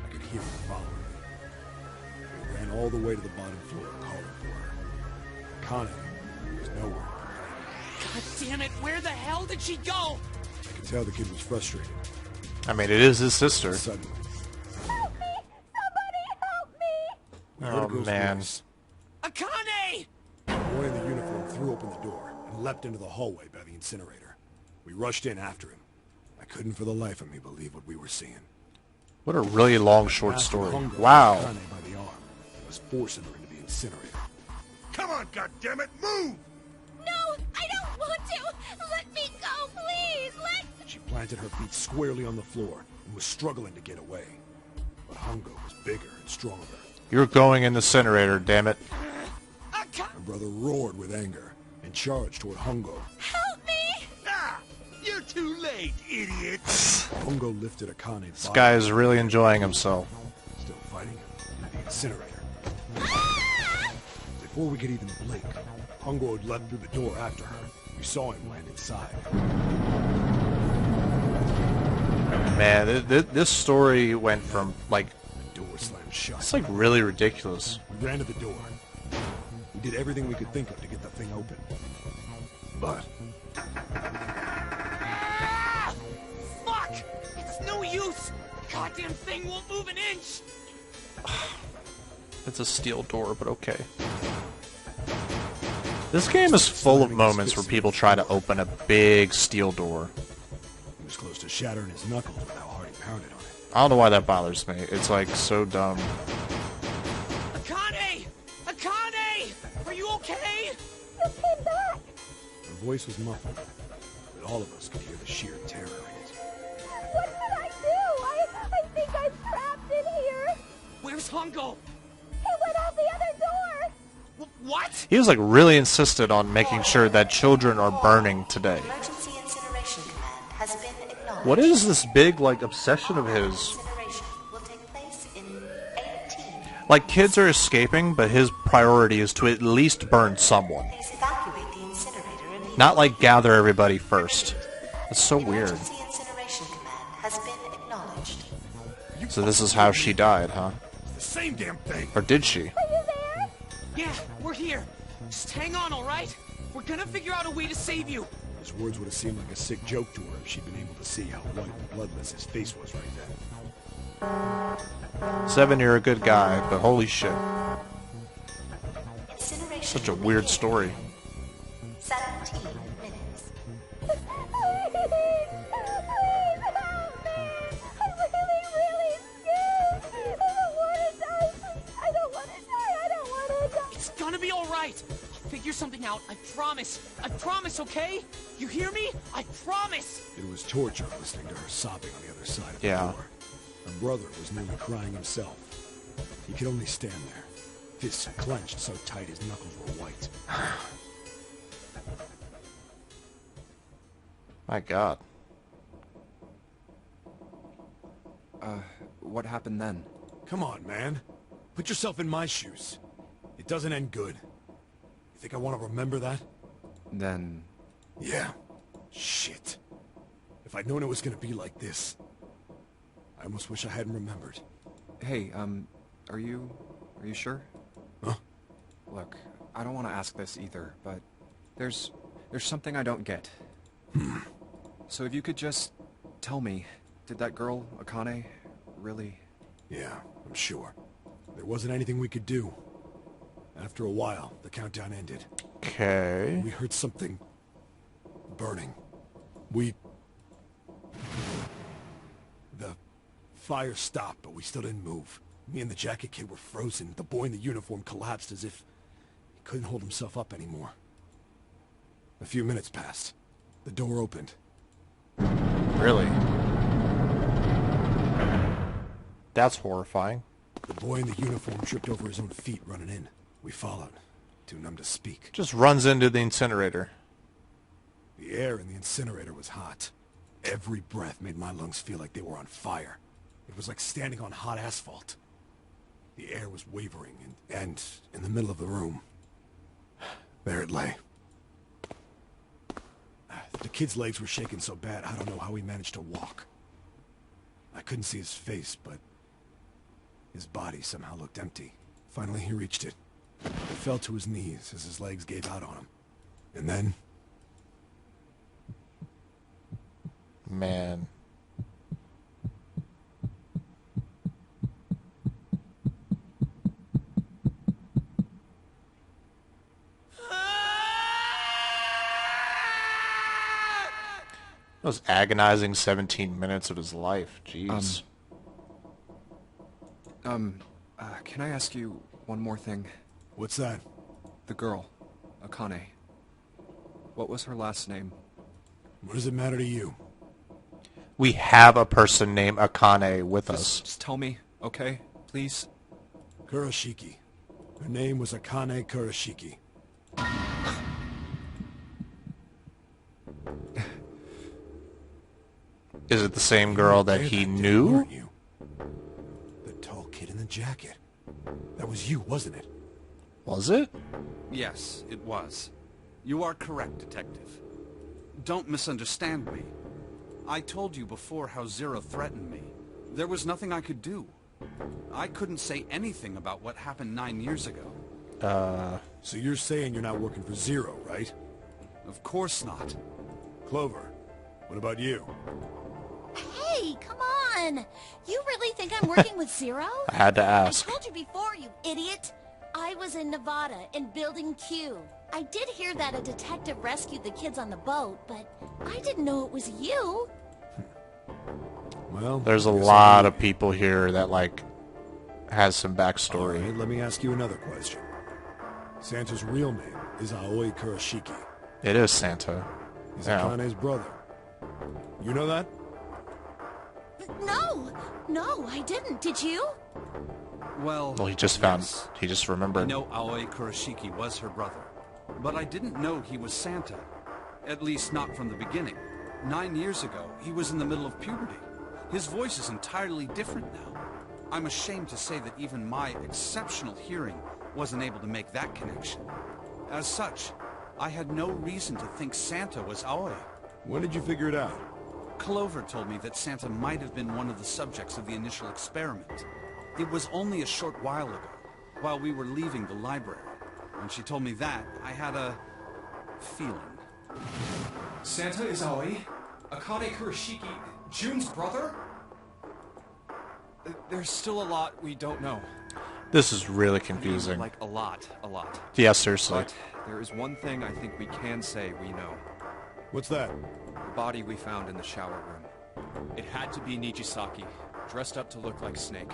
I could hear him following me. They ran all the way to the bottom floor, calling for her. Connie was nowhere. God damn it, where the hell did she go? I could tell the kid was frustrated. I mean, it is his sister. Suddenly, Help me! Somebody help me! we heard a Oh, girl's man. voice. Akane! The boy in the uniform threw open the door and leapt into the hallway by the incinerator. We rushed in after him. I couldn't for the life of me believe what we were seeing. What a really long short Master story. hung Wow. Connie by the arm and was forcing her into the incinerator. Come on, goddammit, move! No, I don't want to! Let me go, please! She planted her feet squarely on the floor and was struggling to get away. But Hongo was bigger and stronger. You're going in the incinerator, damn it. My brother roared with anger and charged toward Hongo. Help me! You're too late, idiot! Hongo lifted Akane. This guy is really enjoying himself. Still fighting at the incinerator. Before we could even blink, Hongo had leapt through the door after her. We saw him land inside. Man, this story went from, like, The door slammed shut. it's like really ridiculous. We ran to the door. We did everything we could think of to get the thing open. But Fuck! It's no use! Goddamn thing won't move an inch! It's a steel door, but okay. This game is full of moments where people try to open a big steel door. he was close to shattering his knuckles with how hard he pounded on it. I don't know why that bothers me. It's like so dumb. Akane! Akane! Are you okay? You came back! Her voice was muffled, but all of us could hear the sheer terror in it. What can I do? I think I'm trapped in here! Where's Hongo? He went out the other door! What? He was like really insisted on making sure that children are burning today. Emergency incineration command has been acknowledged. What is this big like obsession of his? Incineration will take place in 18. Like kids are escaping, but his priority is to at least burn someone. Please evacuate the incinerator immediately. Not like gather everybody first. It's so weird. Emergency incineration command So this is how she died, huh? The same damn thing. Or did she? Yeah, we're here. Just hang on, all right? We're gonna figure out a way to save you. His words would have seemed like a sick joke to her if she'd been able to see how white and bloodless his face was right then. 7, you're a good guy, but holy shit. Incineration Such a will weird begin story. in 17 minutes. It's gonna be all right. I'll figure something out. I promise. I promise, okay? You hear me? I promise. It was torture listening to her sobbing on the other side of the Yeah. door. Her brother was nearly crying himself. He could only stand there, fists clenched so tight his knuckles were white. My god. What happened then? Come on, man. Put yourself in my shoes. It doesn't end good. You think I want to remember that? Then... Yeah. Shit. If I'd known it was gonna be like this, I almost wish I hadn't remembered. Hey, are you sure? Huh? Look, I don't want to ask this either, but there's something I don't get. So if you could just tell me, did that girl, Caine, really... Yeah, I'm sure. There wasn't anything we could do. After a while, the countdown ended. Okay. We heard something... burning. The fire stopped, but we still didn't move. Me and the jacket kid were frozen. The boy in the uniform collapsed as if he couldn't hold himself up anymore. A few minutes passed. The door opened. Really? That's horrifying. The boy in the uniform tripped over his own feet running in. We followed, too numb to speak. Just runs into the incinerator. The air in the incinerator was hot. Every breath made my lungs feel like they were on fire. It was like standing on hot asphalt. The air was wavering, and in the middle of the room, there it lay. The kid's legs were shaking so bad, I don't know how he managed to walk. I couldn't see his face, but his body somehow looked empty. Finally, he reached it. He fell to his knees as his legs gave out on him. And then... Man. Those agonizing 17 minutes of his life. Jeez. Can I ask you one more thing? What's that? The girl, Caine. What was her last name? What does it matter to you? We have a person named Caine with us. Just tell me, okay? Please? Kurashiki. Her name was Caine Kurashiki. Is it the same girl that he knew? Weren't you? The tall kid in the jacket. That was you, wasn't it? Was it? Yes, it was. You are correct, Detective. Don't misunderstand me. I told you before how Zero threatened me. There was nothing I could do. I couldn't say anything about what happened 9 years ago. So you're saying you're not working for Zero, right? Of course not. Clover, what about you? Hey, come on! You really think I'm working with Zero? I had to ask. I told you before, you idiot! I was in Nevada, in Building Q. I did hear that a detective rescued the kids on the boat, but I didn't know it was you. Well, There's a I guess lot I of people here that, like, has some backstory. Alright, let me ask you another question. Santa's real name is Aoi Kurashiki. It is Santa. He's Yeah. Akane's brother. You know that? No, I didn't. Did you? Well, Well, he just found... yes. He just I remembered. know Aoi Kurashiki was her brother, but I didn't know he was Santa. At least not from the beginning. 9 years ago, he was in the middle of puberty. His voice is entirely different now. I'm ashamed to say that even my exceptional hearing wasn't able to make that connection. As such, I had no reason to think Santa was Aoi. When did you figure it out? Clover told me that Santa might have been one of the subjects of the initial experiment. It was only a short while ago, while we were leaving the library. When she told me that, I had a feeling. Santa is Aoi? Akane Kurashiki, June's brother? There's still a lot we don't know. This is really confusing. Like a lot. Yeah, seriously. But there is one thing I think we can say we know. What's that? The body we found in the shower room. It had to be Nijisaki, dressed up to look like Snake.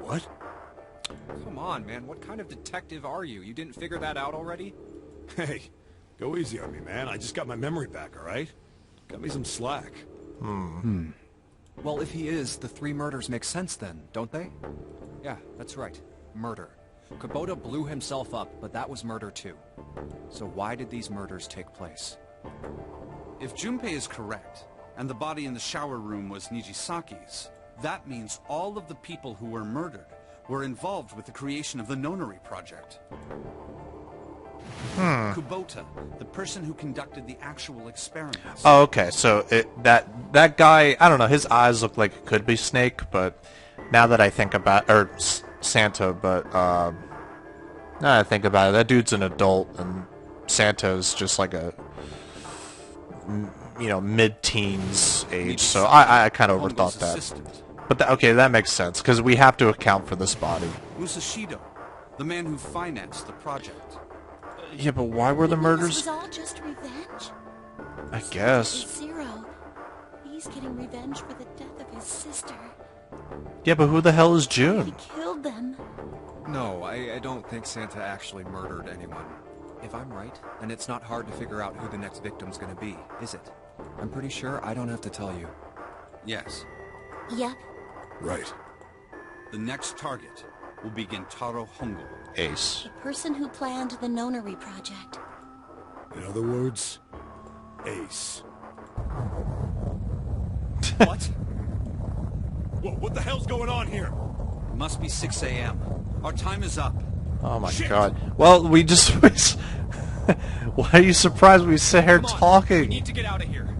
What? Come on, man. What kind of detective are you? You didn't figure that out already? Hey, go easy on me, man. I just got my memory back, all right? Got me some slack. Well, if he is, the 3 murders make sense then, don't they? Yeah, that's right. Murder. Kubota blew himself up, but that was murder too. So why did these murders take place? If Junpei is correct, and the body in the shower room was Nijisaki's, that means all of the people who were murdered were involved with the creation of the Nonary project. Kubota, the person who conducted the actual experiments. Oh, okay. So that guy, I don't know. His eyes look like it could be Snake, but now that I think about, or Santa, but now that I think about it, that dude's an adult, and Santa's just like a, mid-teens age. So I kind of overthought that. Assistant. But okay, that makes sense because we have to account for this body. Musashido, the man who financed the project. Yeah, but why were the This murders? was all just revenge? I guess. Zero. He's getting revenge for the death of his sister. Yeah, but who the hell is He June? killed them. No, I don't think Santa actually murdered anyone. If I'm right, then it's not hard to figure out who the next victim's gonna be, is it? I'm pretty sure I don't have to tell you. Yes. Yep. Right. The next target will be Gentaro Hongo. Ace. The person who planned the Nonary project. In other words, Ace. What? What the hell's going on here? It must be 6 a.m. Our time is up. Oh my Shit. god. Well, we just... Why are you surprised we sit here Come on, we talking? need to get out of here.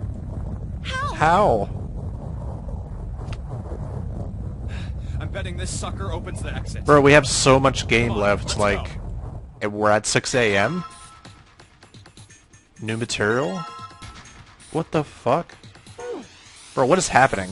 How? I'm betting this sucker opens the exit. Bro, we have so much game Come on, left, let's like... go. And we're at 6 a.m.? New material? What the fuck? Bro, what is happening?